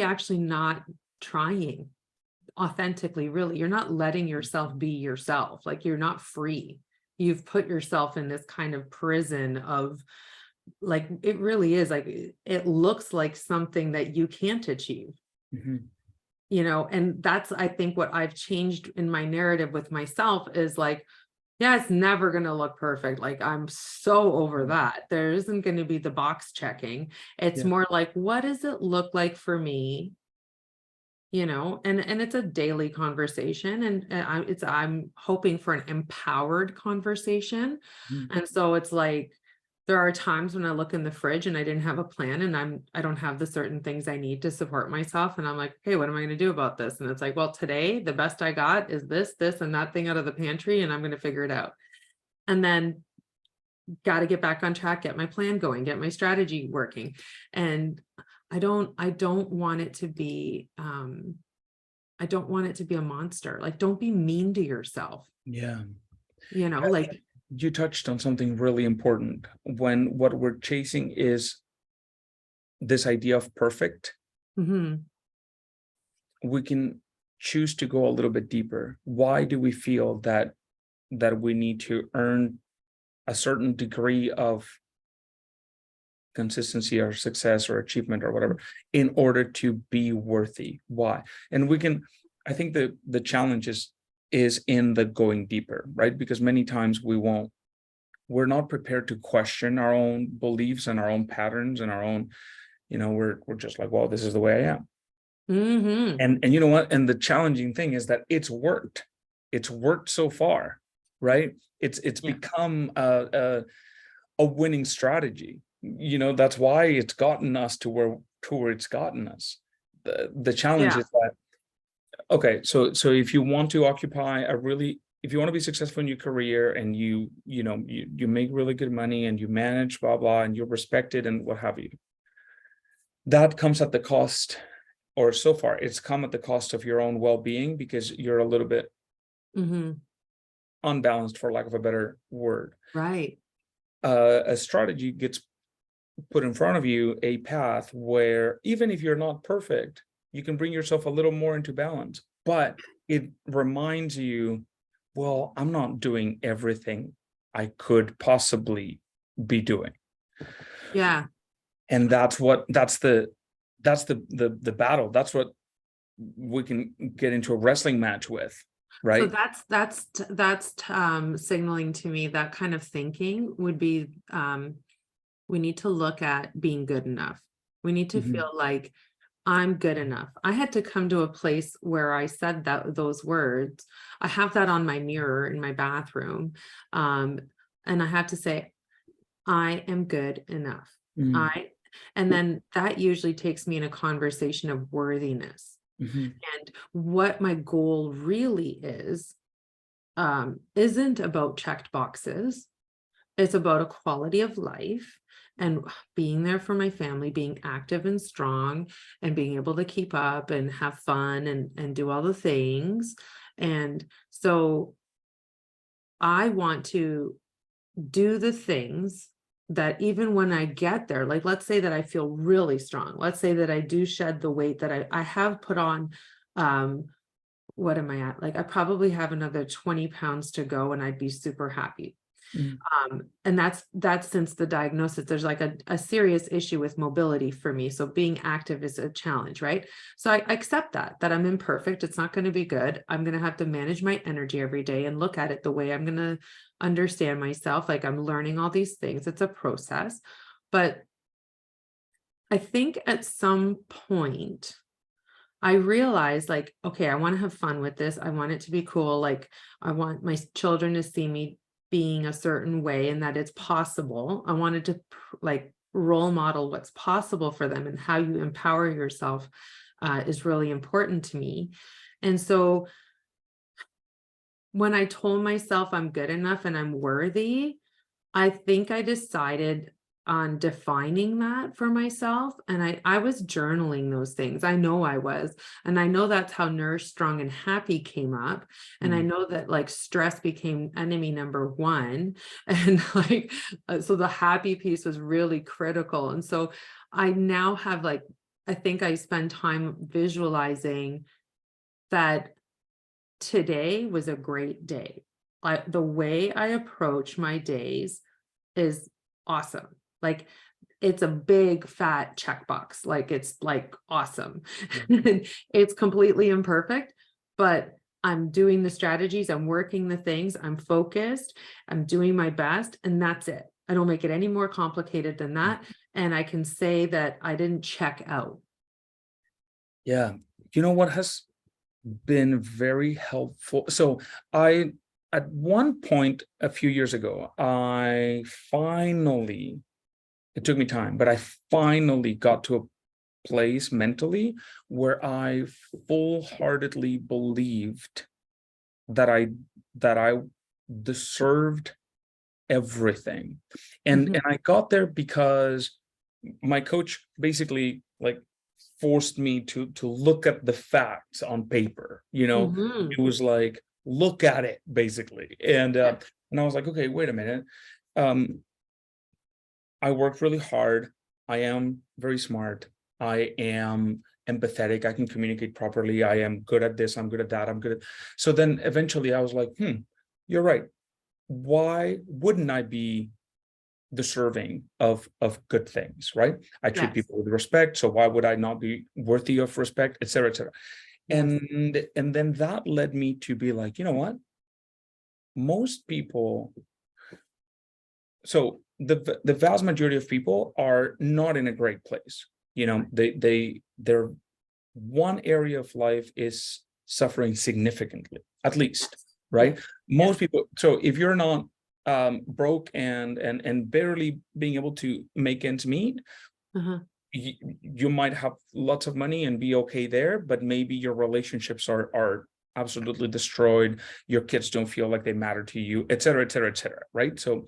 actually not trying authentically. Really, you're not letting yourself be yourself. Like, you're not free. You've put yourself in this kind of prison of, like, it really is like, it looks like something that you can't achieve. mhm. And that's, I think, what I've changed in my narrative with myself is like, yeah, it's never going to look perfect. Like, I'm so over that. There isn't going to be the box checking. It's Yeah. more like, what does it look like for me? And it's a daily conversation, and I'm hoping for an empowered conversation. Mm, And so it's like, there are times when I look in the fridge and I didn't have a plan, and I don't have the certain things I need to support myself. And I'm like, hey, what am I going to do about this? And it's like, well, today, the best I got is this, and that thing out of the pantry, and I'm going to figure it out. And then got to get back on track, get my plan going, get my strategy working. And I don't want it to be, I don't want it to be a monster. Like, don't be mean to yourself, yeah. like, You touched on something really important. When what we're chasing is this idea of perfect, mhm. we can choose to go a little bit deeper. Why do we feel that we need to earn a certain degree of consistency or success or achievement or whatever in order to be worthy? Why? And I think the challenge is in the going deeper, right? Because many times we're not prepared to question our own beliefs and our own patterns and our own, we're just like, well, this is the way I am. Mhm. And you know what? And the challenging thing is that it's worked so far, right? It's Yeah. become a winning strategy. That's why it's gotten us to where it's gotten us. The challenge Yeah. is that, okay, so if you want to if you want to be successful in your career, and you make really good money, and you manage blah blah, and you're respected and what have you, that comes at the cost, or so far it's come at the cost of your own well-being, because you're a little bit Mhm. unbalanced, for lack of a better word. Right. A strategy gets put in front of you, a path where even if you're not perfect, you can bring yourself a little more into balance, but it reminds you, well, I'm not doing everything I could possibly be doing. Yeah. And that's the battle. That's what we can get into a wrestling match with, So right? that's signaling to me that kind of thinking would be, we need to look at being good enough. We need to Mhm. feel like I'm good enough. I had to come to a place where I said those words. I have that on my mirror in my bathroom. And I have to say, I am good enough. Mm, And then that usually takes me in a conversation of worthiness. mhm, And what my goal really isn't about checked boxes. It's about a quality of life and being there for my family, being active and strong, and being able to keep up and have fun and do all the things. And so I want to do the things that even when I get there, like let's say that I feel really strong. Let's say that I do shed the weight that I have put on. What am I at? Like I probably have another 20 pounds to go and I'd be super happy. mm, And that's since the diagnosis, there's like a serious issue with mobility for me. So being active is a challenge, right? So I accept that I'm imperfect. It's not going to be good. I'm going to have to manage my energy every day and look at it the way I'm going to understand myself. Like I'm learning all these things. It's a process. But I think at some point, I realized like, okay, I want to have fun with this. I want it to be cool. Like I want my children to see me being a certain way and that it's possible. I wanted to like role model what's possible for them, and how you empower yourself is really important to me. And so when I told myself I'm good enough and I'm worthy, I think I decided on defining that for myself. And I was journaling those things. I know I was. And I know that's how Nourish, Strong, and Happy came up. And I mm. know that like stress became enemy number one. And like, so the happy piece was really critical. And so I now have like, I think I spend time visualizing that today was a great day. Like the way I approach my days is awesome. Like it's a big fat checkbox. Like it's like awesome. It's completely imperfect, but I'm doing the strategies, I'm working the things, I'm focused, I'm doing my best, and that's it. I don't make it any more complicated than that. And I can say that I didn't check out. Yeah. You know what has been very helpful? So I, at one point a few years ago, I finally, it took me time, but I finally got to a place mentally where I full-heartedly believed that I deserved everything. Mhm. And I got there because my coach basically like forced me to look at the facts on paper. Mhm. It was like, look at it basically. Yeah. And I was like, okay, wait a minute. um I worked really hard. I am very smart. I am empathetic. I can communicate properly. I am good at this. I'm good at that. I'm good at. So then eventually I was like, you're right. Why wouldn't I be deserving of good things, right? I treat Yes. people with respect. So why would I not be worthy of respect, et cetera, et cetera? Yes. And then that led me to be like, you know what? Most people, so the vast majority of people are not in a great place. They're one area of life is suffering significantly, at least, right? Yes. Most Yes. people. So if you're not broke and barely being able to make ends meet, Uh-huh. you might have lots of money and be okay there, but maybe your relationships are absolutely destroyed. Your kids don't feel like they matter to you, et cetera, et cetera, et cetera, right? So,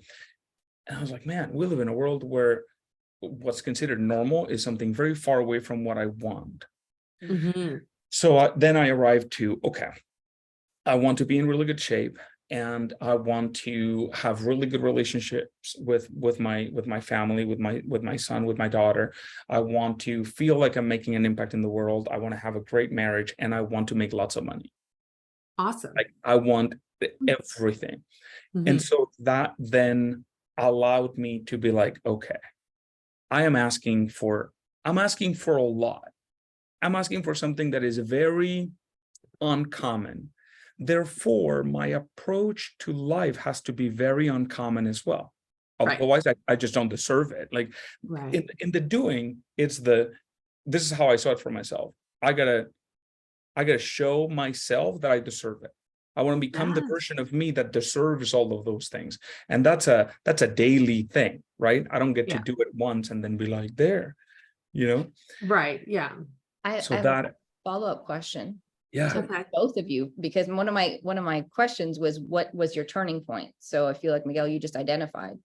and I was like, man, we live in a world where what's considered normal is something very far away from what I want. Mhm. So then I arrived to, okay, I want to be in really good shape, and I want to have really good relationships with my family, with my son, with my daughter. I want to feel like I'm making an impact in the world. I want to have a great marriage, and I want to make lots of money. Awesome. Like I want everything. And Mhm. so that then allowed me to be like, okay, I'm asking for a lot. I'm asking for something that is very uncommon. Therefore, my approach to life has to be very uncommon as well. Right. Otherwise, I just don't deserve it. Like Right. in the doing, it's the this is how I saw it for myself. I gotta show myself that I deserve it. I want to become the Yes. version of me that deserves all of those things. And that's a daily thing, right? I don't get to Yeah. do it once and then be like, there, you know? Right. Yeah. I So have a that, follow-up question yeah. to Okay. both of you, because one of my questions was, what was your turning point? So I feel like, Miguel, you just identified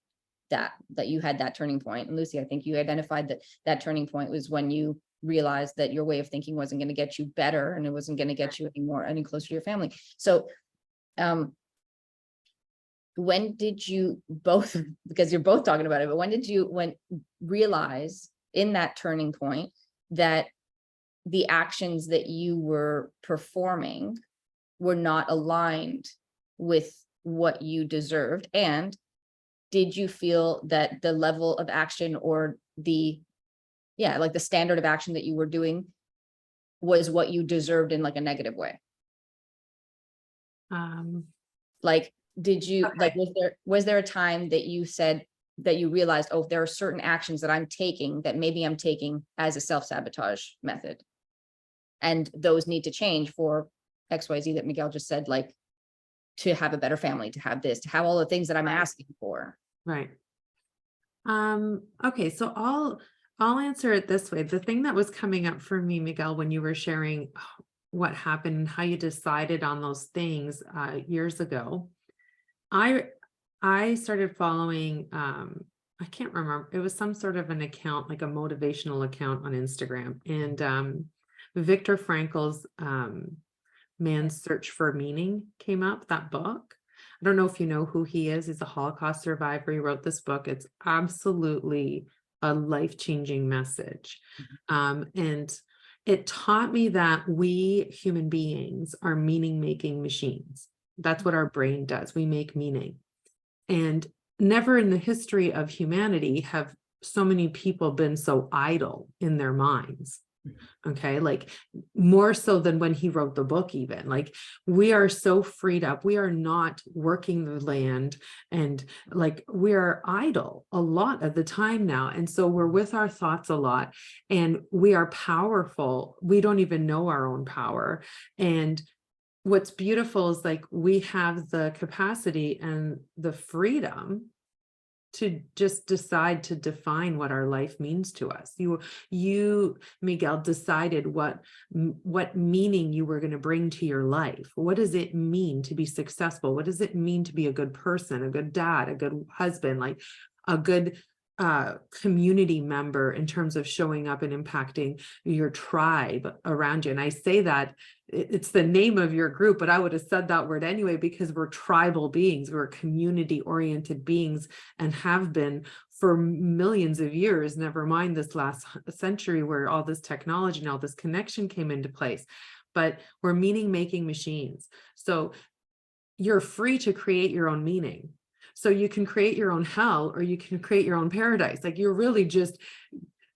that you had that turning point. And Lucy, I think you identified that turning point was when you realized that your way of thinking wasn't going to get you better, and it wasn't going to get you any closer to your family. So when did you both, because you're both talking about it, but when did you realize in that turning point that the actions that you were performing were not aligned with what you deserved? And did you feel that the level of action, or the standard of action that you were doing, was what you deserved in like a negative way? Like, did you, like, was there a time that you said that you realized, oh, there are certain actions that I'm taking that maybe I'm taking as a self-sabotage method, and those need to change for XYZ that Miguel just said, like, to have a better family, to have this, to have all the things that I'm asking for? Right. Okay, so I'll answer it this way. The thing that was coming up for me, Miguel, when you were sharing what happened and how you decided on those things years ago, I started following I can't remember, it was some sort of an account, like a motivational account on Instagram, and Viktor Frankl's Man's Search for Meaning came up, that book. I don't know if you know who he is. He's a Holocaust survivor. He wrote this book. It's absolutely a life-changing message. And it taught me that we human beings are meaning-making machines. That's what our brain does. We make meaning. And never in the history of humanity have so many people been so idle in their minds. Okay, like more so than when he wrote the book. Even like, we are so freed up, we are not working the land, and like, we are idle a lot of the time now, and so we're with our thoughts a lot, and we are powerful, we don't even know our own power. And what's beautiful is, like, we have the capacity and the freedom to just decide to define what our life means to us. You, Miguel, decided what meaning you were going to bring to your life. What does it mean to be successful? What does it mean to be a good person, a good dad, a good husband, like a good community member in terms of showing up and impacting your tribe around you? And I say that it's the name of your group, but I would have said that word anyway, because we're tribal beings, we're community oriented beings, and have been for millions of years, never mind this last century where all this technology and all this connection came into place. But we're meaning making machines. So you're free to create your own meaning. So you can create your own hell, or you can create your own paradise. Like, you're really just,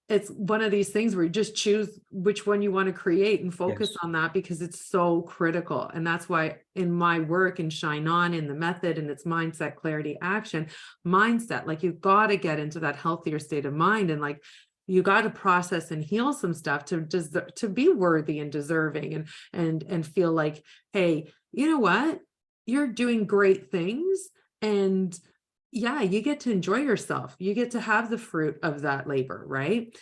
it's one of these things where you just choose which one you want to create and focus on that, because it's so critical. And that's why in my work in ShineOn, in the method, and it's mindset, clarity, action, mindset, like, you've got to get into that healthier state of mind, and like, you got to process and heal some stuff to be worthy and deserving, and feel like, hey, you know what? You're doing great things. And yeah, you get to enjoy yourself. You get to have the fruit of that labor, right?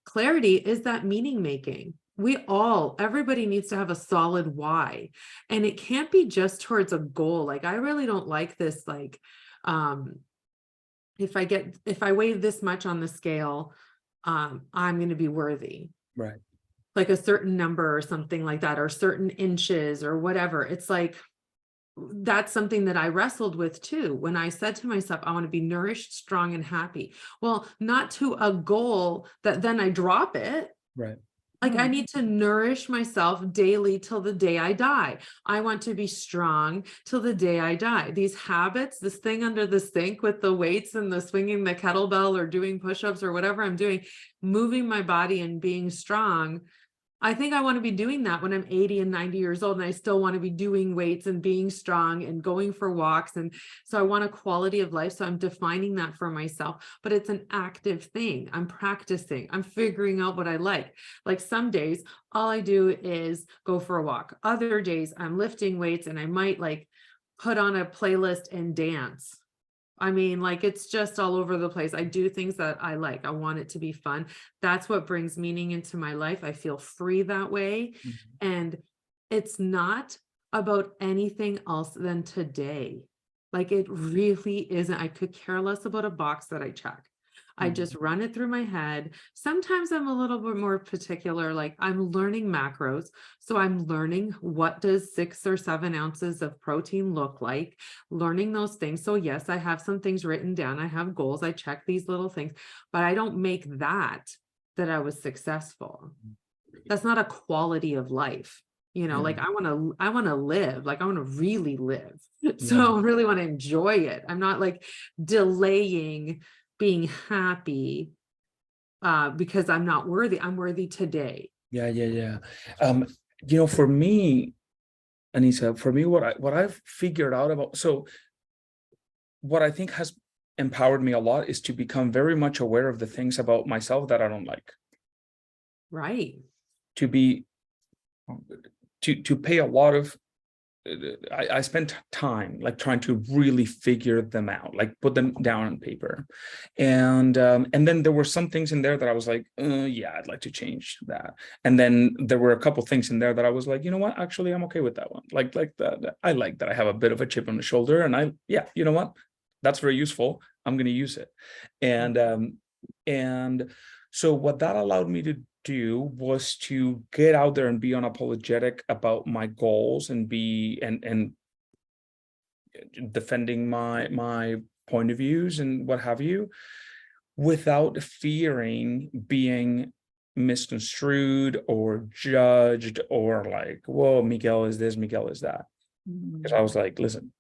Clarity is that meaning making. Everybody needs to have a solid why. And it can't be just towards a goal. Like, I really don't like this, like, if I weigh this much on the scale, I'm going to be worthy. Right. Like a certain number or something like that, or certain inches or whatever. It's like, that's something that I wrestled with too. When I said to myself, I want to be nourished, strong, and happy. Well, not to a goal that then I drop it. Right. Like, I need to nourish myself daily till the day I die. I want to be strong till the day I die. These habits, this thing under the sink with the weights and the swinging the kettlebell or doing push-ups or whatever I'm doing, moving my body and being strong, I think I want to be doing that when I'm 80 and 90 years old, and I still want to be doing weights and being strong and going for walks. And so I want a quality of life. So I'm defining that for myself, but it's an active thing. I'm practicing, I'm figuring out what I like. Like some days, all I do is go for a walk. Other days I'm lifting weights and I might like put on a playlist and dance. I mean, like, it's just all over the place. I do things that I like. I want it to be fun. That's what brings meaning into my life. I feel free that way. And it's not about anything else than today. Like, it really isn't. I could care less about a box that I check. I just run it through my head. Sometimes I'm a little bit more particular, like I'm learning macros. So I'm learning what does 6 or 7 ounces of protein look like, learning those things. So yes, I have some things written down. I have goals. I check these little things, but I don't make that I was successful. That's not a quality of life. You know, like I want to live, like I want to really live. So I really want to enjoy it. I'm not like delaying being happy because I'm not worthy. I'm worthy today. Yeah. For me, Anissa, what I've figured out about, so what I think has empowered me a lot is to become very much aware of the things about myself that I don't like. Right. To pay a lot of, I spent time like trying to really figure them out, like put them down on paper. And then there were some things in there that I was like, yeah, I'd like to change that. And then there were a couple things in there that I was like, you know what, actually, I'm okay with that one. Like that, I like that I have a bit of a chip on the shoulder, and you know what, that's very useful. I'm going to use it. And so what that allowed me to do was to get out there and be unapologetic about my goals and be and defending my point of views and what have you, without fearing being misconstrued or judged or like, whoa, Miguel is this, Miguel is that. Because I was like, listen,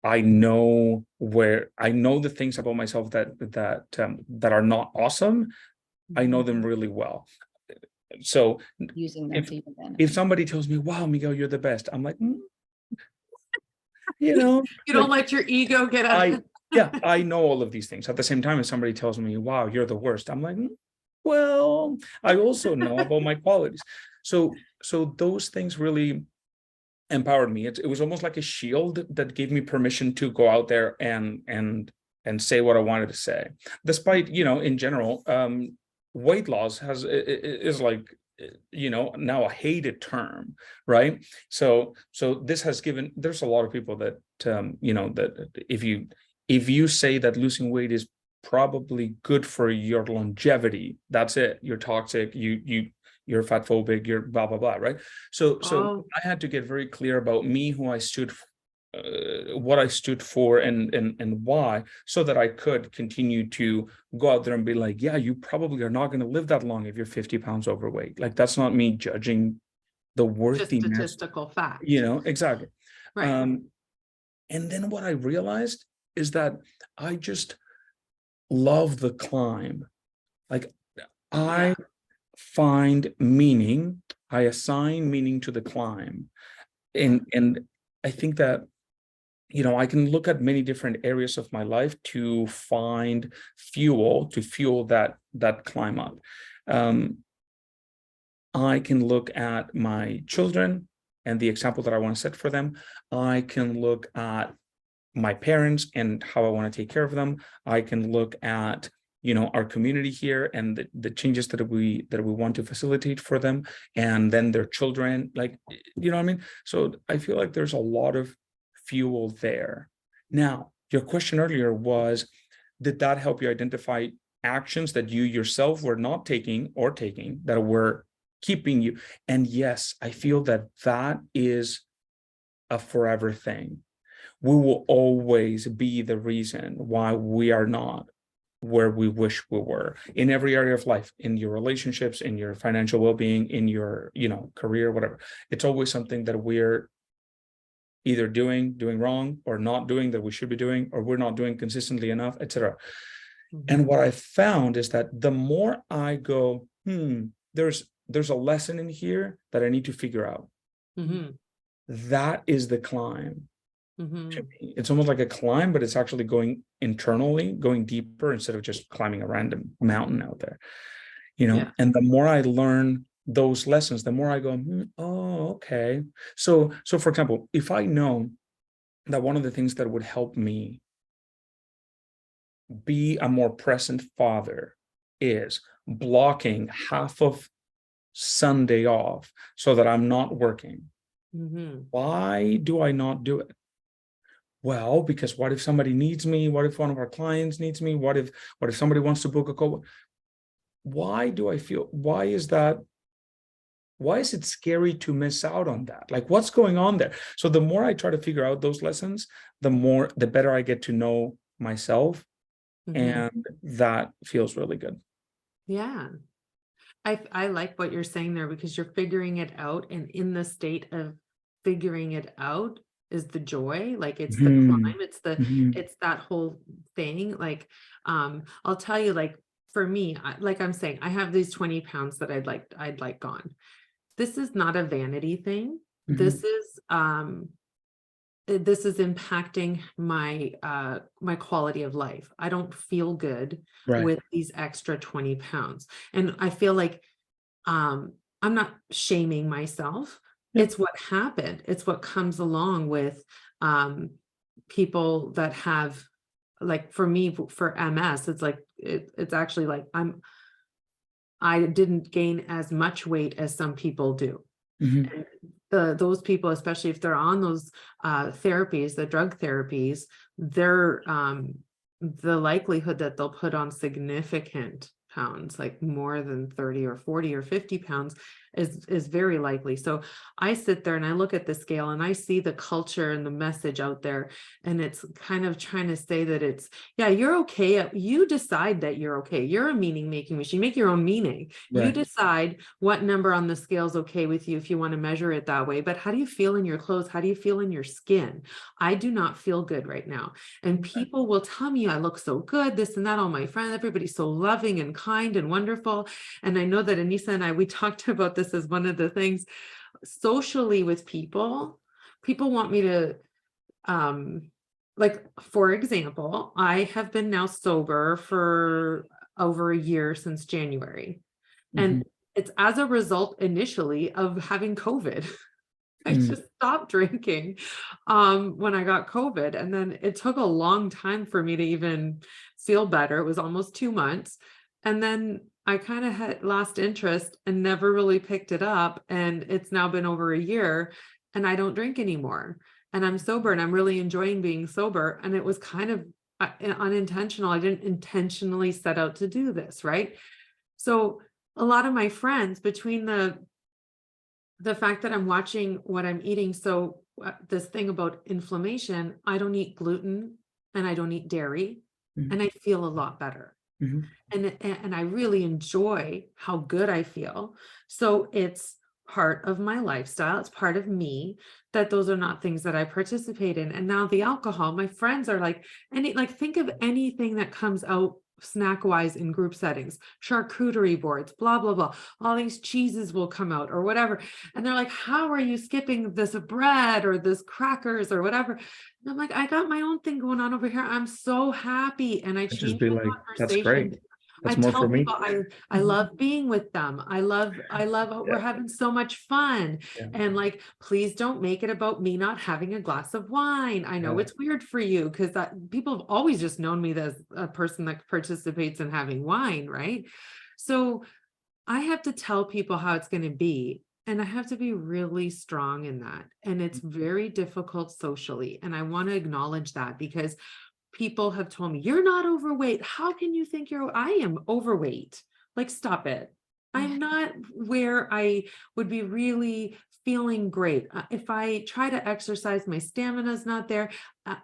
I know the things about myself that are not awesome. I know them really well. So Using them to your benefit. if somebody tells me, wow, Miguel, you're the best, I'm like, you know, you don't let your ego get out. I know all of these things. At the same time, if somebody tells me, wow, you're the worst, I'm like, well, I also know about my qualities. So those things really empowered me. It was almost like a shield that gave me permission to go out there and say what I wanted to say. Despite, in general, weight loss is like, now a hated term, right? So this has given, there's a lot of people that that if you say that losing weight is probably good for your longevity, that's it, you're toxic, you're fat phobic, you're blah blah blah, right? So I had to get very clear about me, who I stood for, what I stood for, and why, so that I could continue to go out there and be like, yeah, you probably are not going to live that long if you're 50 pounds overweight. Like, that's not me judging the worthiness. Just statistical fact. Exactly. Right. And then what I realized is that I just love the climb. Like, I find meaning, I assign meaning to the climb. And I think that I can look at many different areas of my life to find fuel, to fuel that climb up. I can look at my children and the example that I want to set for them. I can look at my parents and how I want to take care of them. I can look at our community here and the changes that we want to facilitate for them, and then their children, like, what I mean? So I feel like there's a lot of fuel there. Now, your question earlier was, did that help you identify actions that you yourself were not taking or taking that were keeping you? And yes, I feel that is a forever thing. We will always be the reason why we are not where we wish we were in every area of life, in your relationships, in your financial well-being, in your career, whatever. It's always something that we're either doing wrong, or not doing that we should be doing, or we're not doing consistently enough, etc. And what I found is that the more I go, there's there's a lesson in here that I need to figure out. Mhm. That is the climb to Mhm. me. It's almost like a climb, but it's actually going internally, going deeper instead of just climbing a random mountain out there, Yeah. and the more I learn those lessons, the more I go, oh, okay. So for example, if I know that one of the things that would help me be a more present father is blocking half of Sunday off so that I'm not working. Mhm. Why do I not do it? Well, because what if somebody needs me? What if one of our clients needs me? What if somebody wants to book a call? Why is it scary to miss out on that? Like, what's going on there? So the more I try to figure out those lessons, the better I get to know myself. Mhm. And that feels really good. Yeah. I like what you're saying there, because you're figuring it out, and in the state of figuring it out is the joy. Like, it's the Mhm. climb, Mhm. it's that whole thing. Like, I'll tell you, like, for me, like I'm saying, I have these 20 pounds that I'd like gone. This is not a vanity thing. Mhm. This is impacting my quality of life. I don't feel good Right. with these extra 20 pounds. And I feel like, I'm not shaming myself. Yeah. It's what happened. It's what comes along with um people that have, like, for me, for MS, it's like it's actually like I didn't gain as much weight as some people do. Mhm. And those people, especially if they're on those therapies, the drug therapies, they're the likelihood that they'll put on significant pounds, like more than 30 or 40 or 50 pounds, is very likely. So I sit there and I look at the scale and I see the culture and the message out there, and it's kind of trying to say that it's, yeah, you're okay. You decide that you're okay. You're a meaning making machine. Make your own meaning. You Right. decide what number on the scale is okay with you if you want to measure it that way. But how do you feel in your clothes? How do you feel in your skin? I do not feel good right now. And people will tell me I look so good, this and that. All my friends, everybody's so loving and kind and wonderful. And I know that Anissa and I, we talked about this as one of the things socially with people. People want me to, like, for example, I have been now sober for over a year, since January. Mhm. And it's as a result initially of having COVID. I Mhm. just stopped drinking when I got COVID. And then it took a long time for me to even feel better. It was almost 2 months. And then I kind of had lost interest and never really picked it up. And it's now been over a year and I don't drink anymore. And I'm sober and I'm really enjoying being sober. And it was kind of unintentional. I didn't intentionally set out to do this, right? So a lot of my friends, between the fact that I'm watching what I'm eating. So this thing about inflammation, I don't eat gluten and I don't eat dairy, Mhm. and I feel a lot better. Mhm. And I really enjoy how good I feel. So it's part of my lifestyle. It's part of me, that those are not things that I participate in. And now the alcohol, my friends are like, think of anything that comes out snack wise in group settings, charcuterie boards, blah, blah, blah. All these cheeses will come out or whatever. And they're like, how are you skipping this bread or this crackers or whatever? And I'm like, I got my own thing going on over here. I'm so happy. And I And just change be the like, that's conversation. great. I That's more tell for me. people I love being with them. I love Yeah. we're having so much fun. Yeah. And like, please don't make it about me not having a glass of wine. I know Yeah. it's weird for you because people have always just known me as a person that participates in having wine, right? So I have to tell people how it's going to be. And I have to be really strong in that. And it's very difficult socially. And I want to acknowledge that, because people have told me, you're not overweight. How can you think I am overweight? Like, stop it. I'm not where I would be really feeling great. If I try to exercise, my stamina is not there.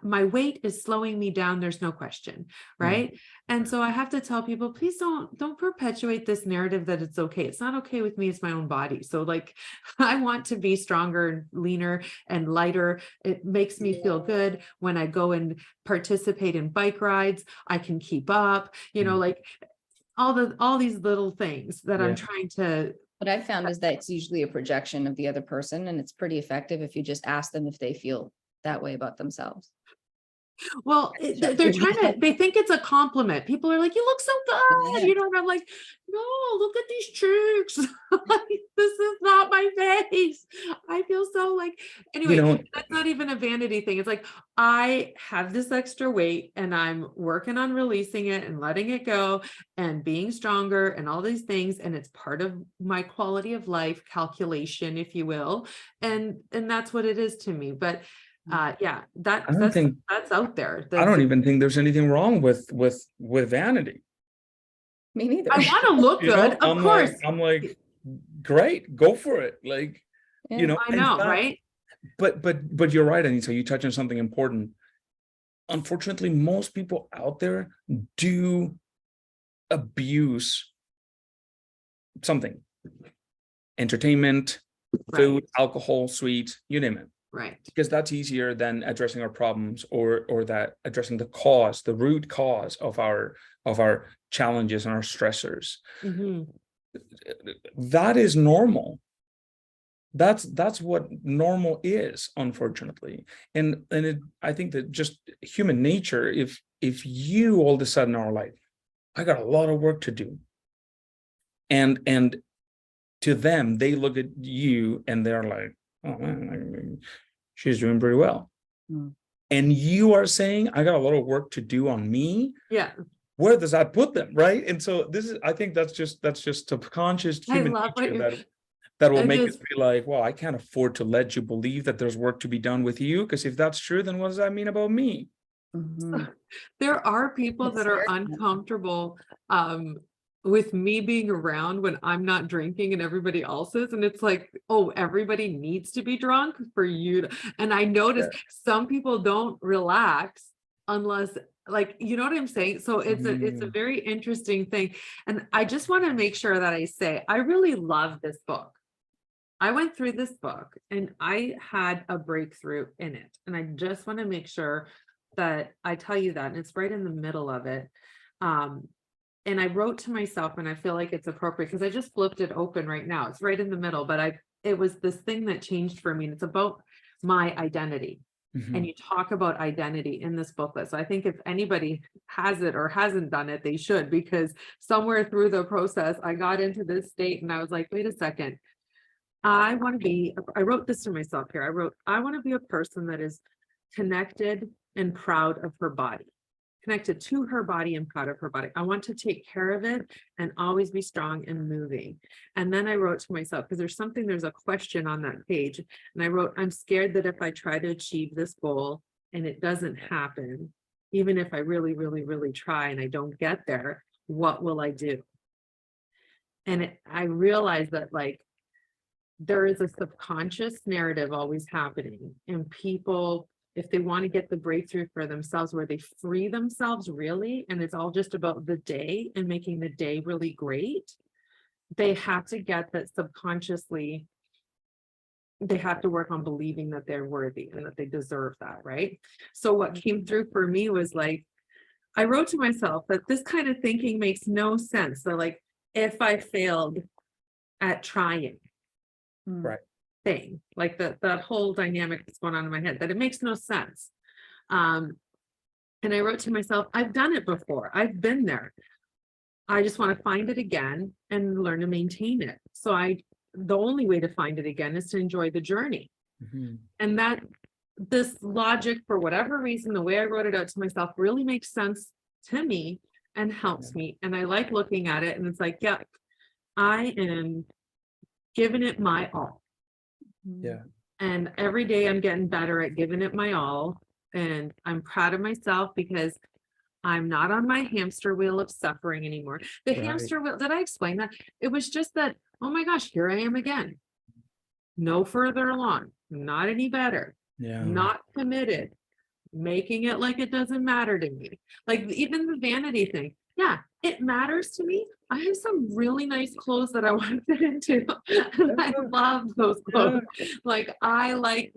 My weight is slowing me down. There's no question. Right. And so I have to tell people, please don't perpetuate this narrative that it's okay. It's not okay with me. It's my own body. So like, I want to be stronger and leaner and lighter. It makes me feel good when I go and participate in bike rides. I can keep up, like all these little things that I'm Yeah. trying to What I've found is that it's usually a projection of the other person, and it's pretty effective if you just ask them if they feel that way about themselves. Well, they're trying to, they think it's a compliment. People are like, you look so good, Yeah. you know, and I'm like, no, look at these cheeks. Like, this is not my face. I feel so like, anyway, that's not even a vanity thing. It's like, I have this extra weight and I'm working on releasing it and letting it go and being stronger and all these things. And it's part of my quality of life calculation, if you will. And that's what it is to me. But yeah, that's out there. I don't even think there's anything wrong with vanity. Me neither. I want to look good, of course. I'm like, great, go for it. Like, you know, I know, right? But you're right, Anissa, you touch on something important. Unfortunately, most people out there do abuse something. Entertainment, food, alcohol, sweets, you name it. Right. Because that's easier than addressing our problems or that addressing the cause, the root cause of our challenges and our stressors. Mm-hmm. That is normal. That's what normal is, unfortunately. And I think that just human nature, if you all of a sudden are like, I got a lot of work to do. And to them, they look at you and they're like, oh man, she's doing pretty well. And you are saying, I got a lot of work to do on me. Yeah. Where does that put them? Right. And so I think that's just subconscious human nature that will make it be like, well, I can't afford to let you believe that there's work to be done with you. Because if that's true, then what does that mean about me? Mm-hmm. There are people that are uncomfortable with me being around when I'm not drinking and everybody else is. And it's like, oh, everybody needs to be drunk for you to, and I notice some people don't relax unless, like, you know what I'm saying? So it's a very interesting thing. And I just want to make sure that I say, I really love this book. I went through this book and I had a breakthrough in it. And I just want to make sure that I tell you that, and it's right in the middle of it. And I wrote to myself, and I feel like it's appropriate because I just flipped it open right now. It's right in the middle, but it was this thing that changed for me. And it's about my identity. Mm-hmm. And you talk about identity in this booklet. So I think if anybody has it or hasn't done it, they should, because somewhere through the process, I got into this state and I was like, wait a second. I wrote this to myself here. I want to be a person that is connected and proud of her body, connected to her body and proud of her body. I want to take care of it and always be strong and moving. And then I wrote to myself, because there's a question on that page. And I wrote, I'm scared that if I try to achieve this goal and it doesn't happen, even if I really, really, really try and I don't get there, what will I do? And I realized that, like, there is a subconscious narrative always happening, and people, if they want to get the breakthrough for themselves where they free themselves really, and it's all just about the day and making the day really great, they have to get that subconsciously. They have to work on believing that they're worthy and that they deserve that, right? So what came through for me was like, I wrote to myself that this kind of thinking makes no sense. So like, if I failed at trying, right, thing, like that whole dynamic that's going on in my head, that it makes no sense. And I wrote to myself, I've done it before. I've been there. I just want to find it again and learn to maintain it. So the only way to find it again is to enjoy the journey. Mm-hmm. And that this logic, for whatever reason, the way I wrote it out to myself really makes sense to me and helps me. And I like looking at it and it's like, yeah, I am giving it my all. Yeah. And every day I'm getting better at giving it my all. And I'm proud of myself because I'm not on my hamster wheel of suffering anymore. The hamster wheel, did I explain that? It was just that, oh my gosh, here I am again. No further along, not any better, not committed, making it like it doesn't matter to me. Like even the vanity thing. Yeah, it matters to me. I have some really nice clothes that I want to fit into. And I love those clothes. Like I like,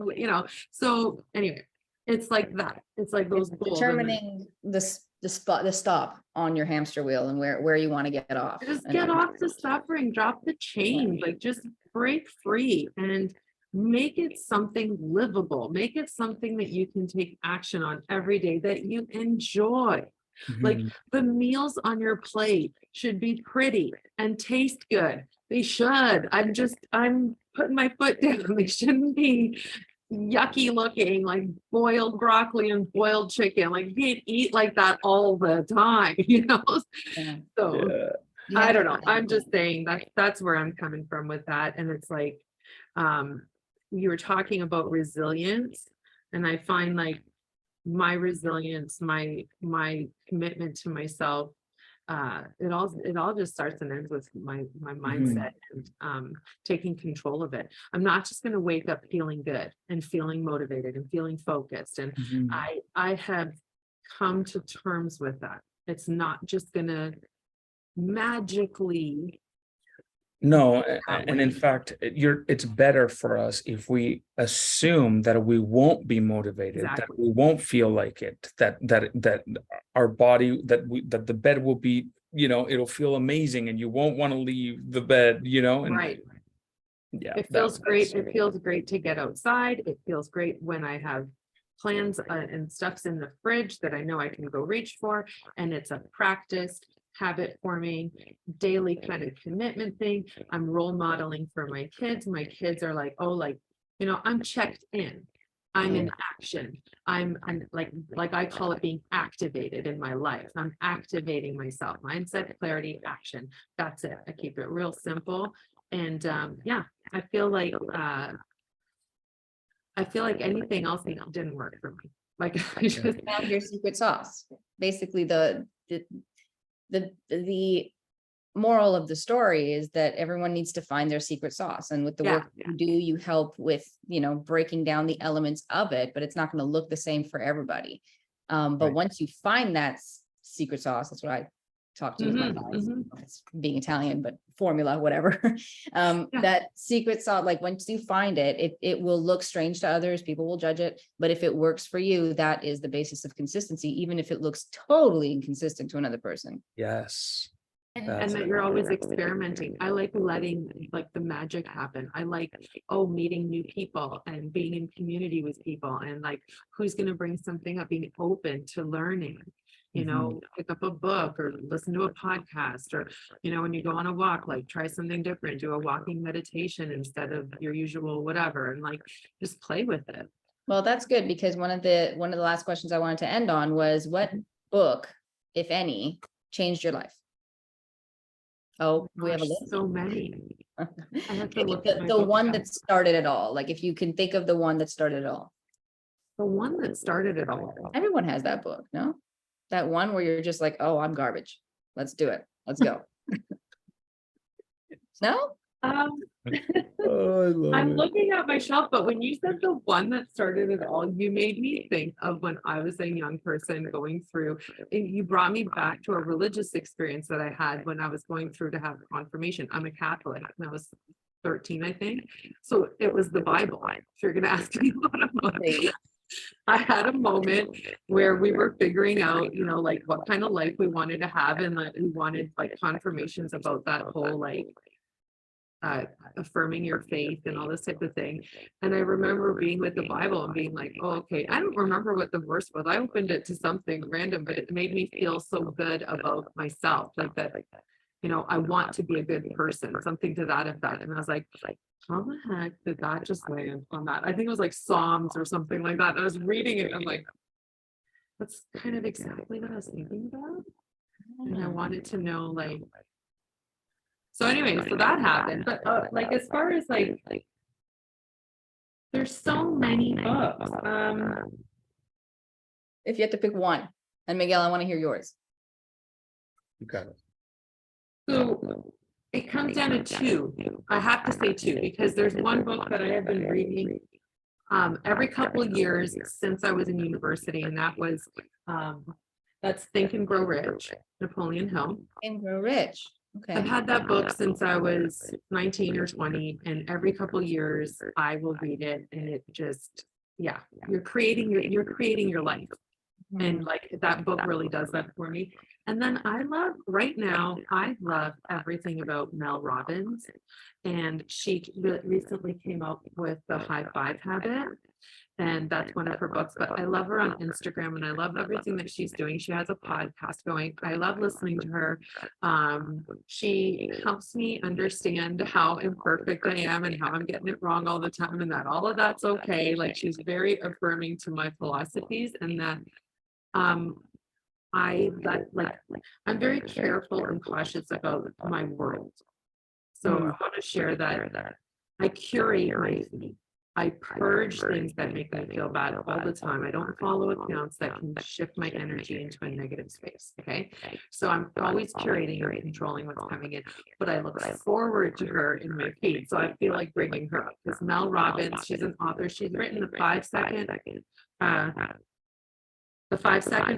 so anyway, it's like that. It's like those determining this the stop on your hamster wheel and where you want to get off. Just And get off the suffering, drop the chains, like just break free and make it something livable. Make it something that you can take action on every day that you enjoy. Like Mhm. the meals on your plate should be pretty and taste good. They should. I'm putting my foot down. They shouldn't be yucky looking, like boiled broccoli and boiled chicken. Like you can't eat like that all the time, you know? yeah, So Yeah. you I have don't to know. I'm just saying that's where I'm coming from with that. And it's like, you were talking about resilience, and I find like my resilience, my commitment to myself, it all just starts and ends with my mindset and taking control of it. I'm not just going to wake up feeling good and feeling motivated and feeling focused. And Mhm. I have come to terms with that. It's not just going to magically No, that and in way. fact, it's better for us if we assume that we won't be motivated, that Exactly. we won't feel like it, that our body, that the bed will be, it'll feel amazing and you won't want to leave the bed, and Right. yeah, It feels great. It feels great to get outside. It feels great when I have plans and stuff's in the fridge that I know I can go reach for. And it's a practice, habit forming, daily kind of commitment thing. I'm role modeling for my kids. My kids are like, oh, like, I'm checked in. I'm in action. I'm like I call it being activated in my life. I'm activating myself. Mindset, clarity, action. That's it. I keep it real simple. And yeah, I feel like anything else didn't work for me. Like I just found your secret sauce. Basically, the moral of the story is that everyone needs to find their secret sauce. And with the work you do, you help with, breaking down the elements of it, but it's not going to look the same for everybody. But Right. once you find that secret sauce, that's what I talk to with my clients. It's being Italian, but formula, whatever. That secret sauce, like once you find it, it will look strange to others. People will judge it. But if it works for you, that is the basis of consistency, even if it looks totally inconsistent to another person. Yes. and that you're always experimenting. I like letting like the magic happen. I like, meeting new people and being in community with people and like who's going to bring something up, being open to learning. Pick up a book or listen to a podcast, or when you go on a walk, like try something different, do a walking meditation instead of your usual whatever, and like just play with it. Well, that's good, because one of the last questions I wanted to end on was, what book, if any, changed your life? Oh, we have a list. So many. I have to look at my the one bookshelf. that started it all. Like if you can think of the one that started it all. The one that started it all. Everyone has that book, no? That one where you're just like, oh, I'm garbage. Let's do it. Let's go. No? Oh, I love I'm it. looking at my shelf, but when you said the one that started it all, you made me think of when I was a young person going through, and you brought me back to a religious experience that I had when I was going through to have confirmation. I'm a Catholic and I was 13, I think. So it was the Bible. If you're going to ask me what a book, I had a moment where we were figuring out, like what kind of life we wanted to have, and like we wanted like confirmations about that whole like affirming your faith and all this type of thing. And I remember being with the Bible and being like, oh, okay, I don't remember what the verse was. I opened it to something random, but it made me feel so good about myself, like that, I want to be a good person, something to that effect. And I was like, how the heck did that just land on that? I think it was like Psalms or something like that. I was reading it and I'm like, that's kind of exactly what I was thinking about. And I wanted to know, like, so anyway, so that happened. But like as far as like there's so many books. If you have to pick one, and Miguel, I want to hear yours. You got it. So it comes down to two. I have to say two, because there's one book that I have been reading every couple of years since I was in university, and that was that's Think and Grow Rich, Napoleon Hill. And Grow Rich. Okay. I've had that book since I was 19 or 20, and every couple of years I will read it, and it just, you're creating your life. And like that book really does that for me. And then I love everything about Mel Robbins. And she recently came out with the high five habit. And that's one of her books, but I love her on Instagram and I love everything that she's doing. She has a podcast going. I love listening to her. She helps me understand how imperfect I am and how I'm getting it wrong all the time and that all of that's okay. Like she's very affirming to my philosophies and that I'm very careful and cautious about my world. So I want to share that I curate my feed. I purge things that make me feel bad all the time. I don't follow accounts that can shift my energy into a negative space. Okay. So I'm always curating and controlling what's coming in, but I look forward to her in my feed. So I feel like bringing her up because Mel Robbins, she's an author. She's written the 5-second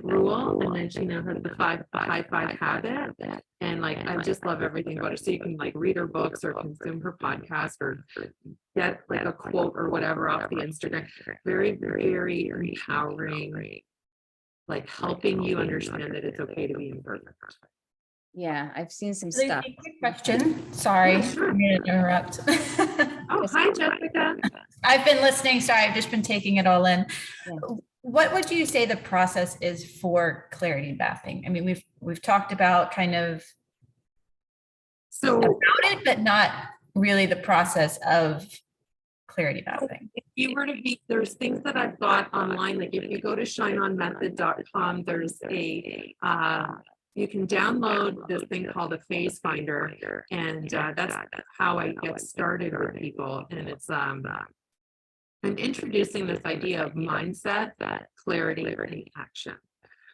rule, and then she now has the high five habit. And like I just love everything about her. So you can like read her books or consume her podcast or get like a quote or whatever off the Instagram. Very, very empowering, like helping you understand that it's okay to be imperfect. Yeah, I've seen some Really stuff. quick question. Sorry, Yeah, sure. I'm going to interrupt. Oh, hi, Jessica. I've been listening. Sorry, I've just been taking it all in. Yeah. What would you say the process is for clarity mapping? I mean, we've talked about kind of So about it, but not really the process of clarity mapping. if you were to be, there's things that I've got online, like if you go to shineonmethod.com, there's a you can download this thing called a phase finder, and that's how I get started with people. And it's I'm introducing this idea of mindset, clarity, and action.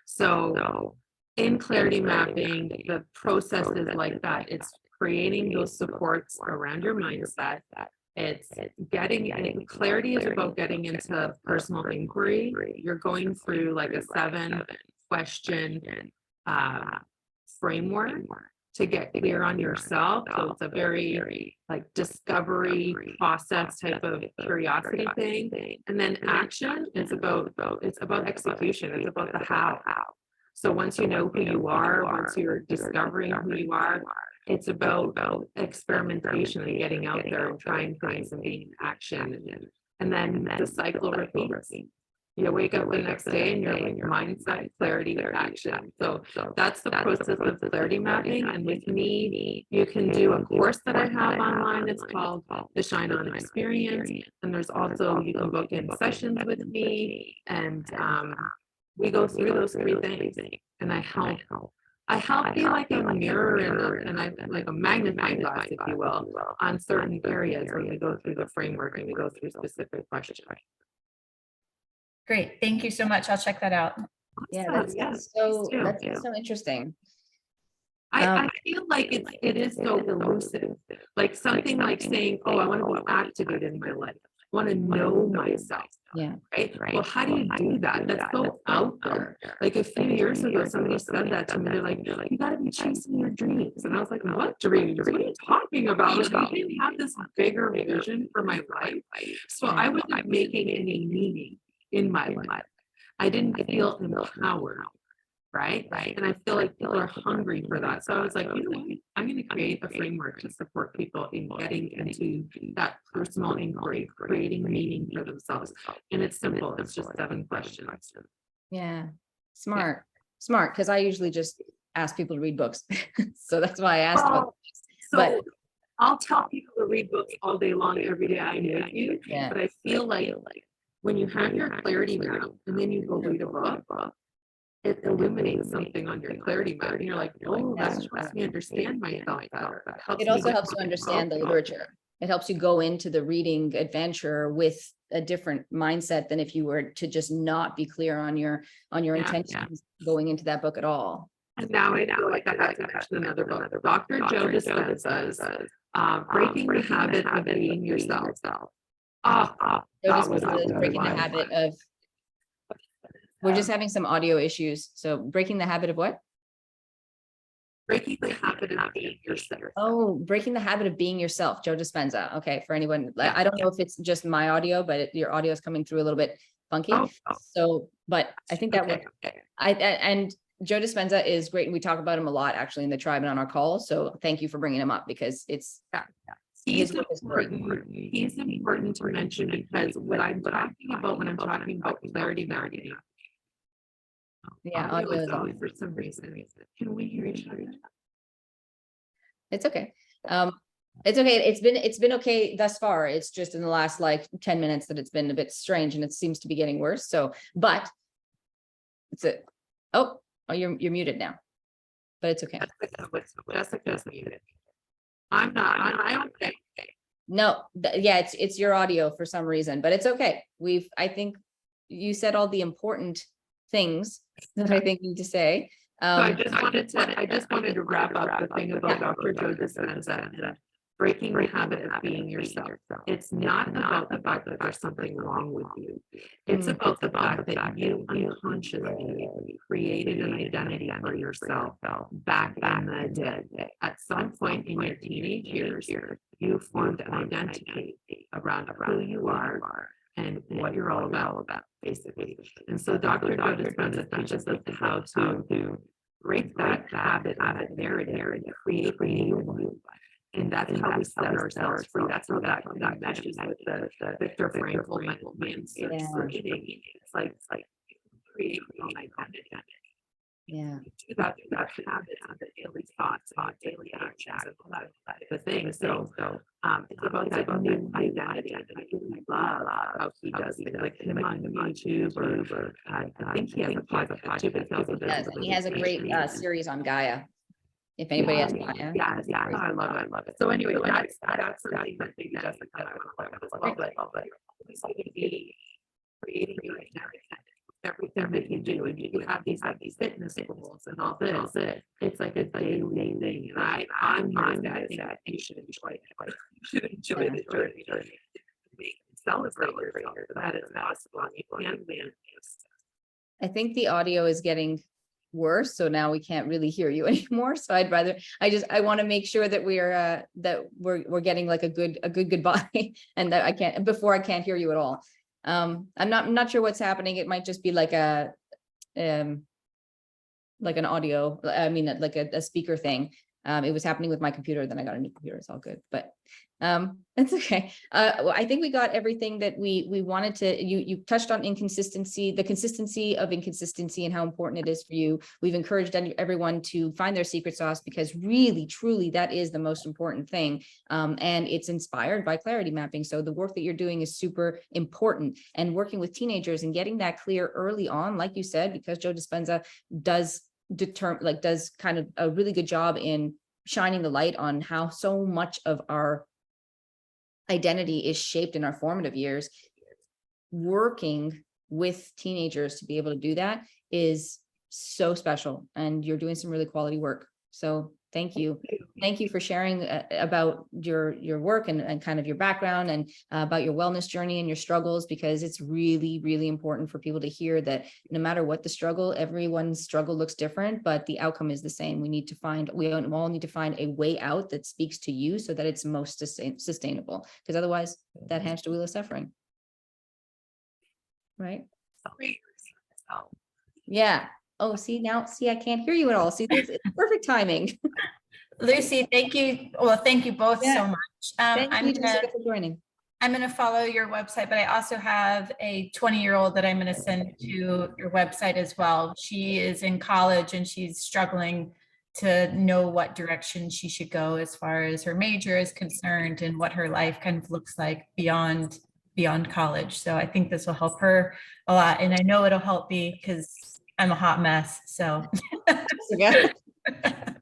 So in clarity mapping, the process is like that. It's creating those supports around your mindset. It's getting clarity is about getting into personal inquiry. You're going through like a 7-question framework to get clear on yourself. So it's a very like discovery process type of curiosity thing. And then action is about execution. It's about the how. So once you know who you are, once you're discovering who you are, it's about experimentation and getting out there and trying things and being in action. And then the cycle repeats. You wake up the next day and you're like mindset, clarity, action. So that's the process of clarity mapping. And with me, you can do a course that I have online. It's called the ShineOn Experience. And there's also, you can book in sessions with me. And we go through those 3 things. And I help be like a mirror and I like a magnifying glass, if you will, on certain areas when we go through the framework and we go through specific questions. Great. Thank you so much. I'll check that out. Yeah, Awesome. that's so interesting. I feel like it is so elusive, like something like saying, oh, I want to be activated in my life. I want to know myself. Yeah. Right. Well, how do you do that? That's so out there. Like a few years ago, somebody said that to me. They're like, you got to be chasing your dreams. And I was like, what dreams? What are you talking about? Like, I didn't have this bigger vision for my life. So I wasn't making any meaning in my life. I didn't feel empowered. Right. And I feel like people are hungry for that. So I was like, you know what? I'm going to create a framework to support people in getting into that personal inquiry, creating meaning for themselves. And it's simple. It's just 7 questions. Yeah. Smart. Because I usually just ask people to read books. So that's why I asked about this. So I'll tell people to read books all day long, every day I know you. Yeah. But I feel like when you have your clarity map and then you go read a book, it illuminates something on your clarity map. And you're like, oh, that helps me understand myself better. It also helps you understand the literature. It helps you go into the reading adventure with a different mindset than if you were to just not be clear on your intentions going into that book at all. And now I know, like I have to mention another book. Dr. Joe Dispenza's Breaking the Habit of Being Yourself. Breaking the habit of. We're just having some audio issues. So breaking the habit of what? breaking the habit of being yourself. Oh, breaking the habit of being yourself, Joe Dispenza. Okay, for anyone, Yeah, I don't know if it's just my audio, but your audio is coming through a little bit funky. Oh, So, but I think that okay, would, okay. and Joe Dispenza is great. And we talk about him a lot actually in the tribe and on our calls. So thank you for bringing him up because it's, He's his work is great. important. He's important to mention because what I'm talking about when I'm talking about clarity mapping. Yeah, Audio audio is is always for some reason. Can we hear each other? It's okay. It's okay. It's been okay thus far. It's just in the last like 10 minutes that it's been a bit strange and it seems to be getting worse. So, but it's a, oh, you're muted now, but it's okay. Jessica's muted. I'm okay. No, yeah, it's your audio for some reason, but it's okay. I think you said all the important things that I think you need to say. So I just wanted to wrap up the thing about Dr. Joe Dispenza and breaking the habit of being yourself. It's not about the fact that there's something wrong with you. It's about the fact that you unconsciously created an identity for yourself back in the day. At some point in your teenage years, you formed an identity around who you are and what you're all about, basically. And so Dr. Joe Dispenza teaches us how to break that habit, narrative, and create a new one. And that's how we set ourselves free. That's how that meshes with the Viktor Frankl man searching. It's like creating your own identity. Yeah. Do that habit, the daily thoughts, daily actions, all that the thing. So it's about that new identity. I love how he does things like him on YouTube or I think he has a podcast too, but He has a great series on Gaia. If anybody has Gaia. Yeah, I love it. So anyway, that's something that maybe Jessica and I want to talk about, but it's going to be creating your identity. Everything that you do, and you have these fitness goals and all this. It's like a daily thing, and I'm that you should enjoy it. You should enjoy the journey. Celebrate yourself. That is possible. You can manifest. I think the audio is getting worse, so now we can't really hear you anymore. So I want to make sure that we're getting like a good goodbye, and that I can't hear you at all. I'm not sure what's happening. It might just be like like an audio, I mean, like a speaker thing. It was happening with my computer, then I got a new computer. It's all good, but it's okay. Well, I think we got everything that we wanted to. You touched on inconsistency, the consistency of inconsistency and how important it is for you. We've encouraged everyone to find their secret sauce because really, truly, that is the most important thing. And it's inspired by clarity mapping. So the work that you're doing is super important, and working with teenagers and getting that clear early on, like you said, because Joe Dispenza does kind of a really good job in shining the light on how so much of our identity is shaped in our formative years. Working with teenagers to be able to do that is so special, and you're doing some really quality work. So thank you. Thank you for sharing about your work and kind of your background and about your wellness journey and your struggles, because it's really, really important for people to hear that no matter what the struggle, everyone's struggle looks different, but the outcome is the same. We all need to find a way out that speaks to you so that it's most sustainable, because otherwise that hamster wheel is suffering. Right? Yeah. Oh, see, I can't hear you at all. See, it's perfect timing. Lucy, thank you. Well, thank you both so much. Thank you, Jessica, for joining. I'm going to follow your website, but I also have a 20-year-old that I'm going to send to your website as well. She is in college and she's struggling to know what direction she should go as far as her major is concerned and what her life kind of looks like beyond college. So I think this will help her a lot. And I know it'll help me because I'm a hot mess. So yeah.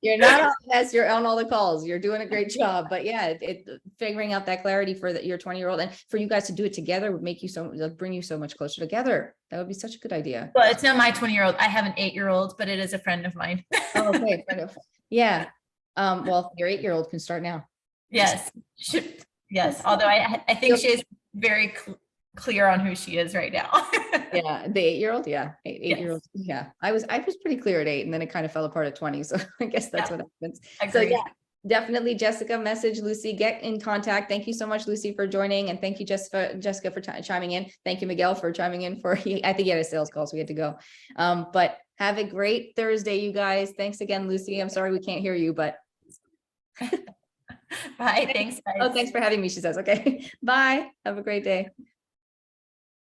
You're not on mess, you're on all the calls. You're doing a great job. But yeah, figuring out that clarity for your 20-year-old and for you guys to do it together would make you bring you so much closer together. That would be such a good idea. Well, it's not my 20-year-old. I have an 8-year-old, but it is a friend of mine. Oh, okay. Yeah. Well, your 8-year-old can start now. Yes. Yes. Although I think she has very clear on who she is right now. Yeah, the 8-year-old, yeah, Yes. 8-year-old, yeah. I was pretty clear at 8, and then it kind of fell apart at 20. So I guess that's Yeah. what happens. So Agreed. yeah, definitely Jessica, message Lucy, get in contact. Thank you so much, Lucy, for joining, and thank you, Jessica, for chiming in. Thank you, Miguel, for chiming in. I think he had a sales call, so we had to go. But have a great Thursday, you guys. Thanks again, Lucy. I'm sorry we can't hear you, but Bye. Thanks, guys. oh, thanks for having me. She says, okay, bye. Have a great day.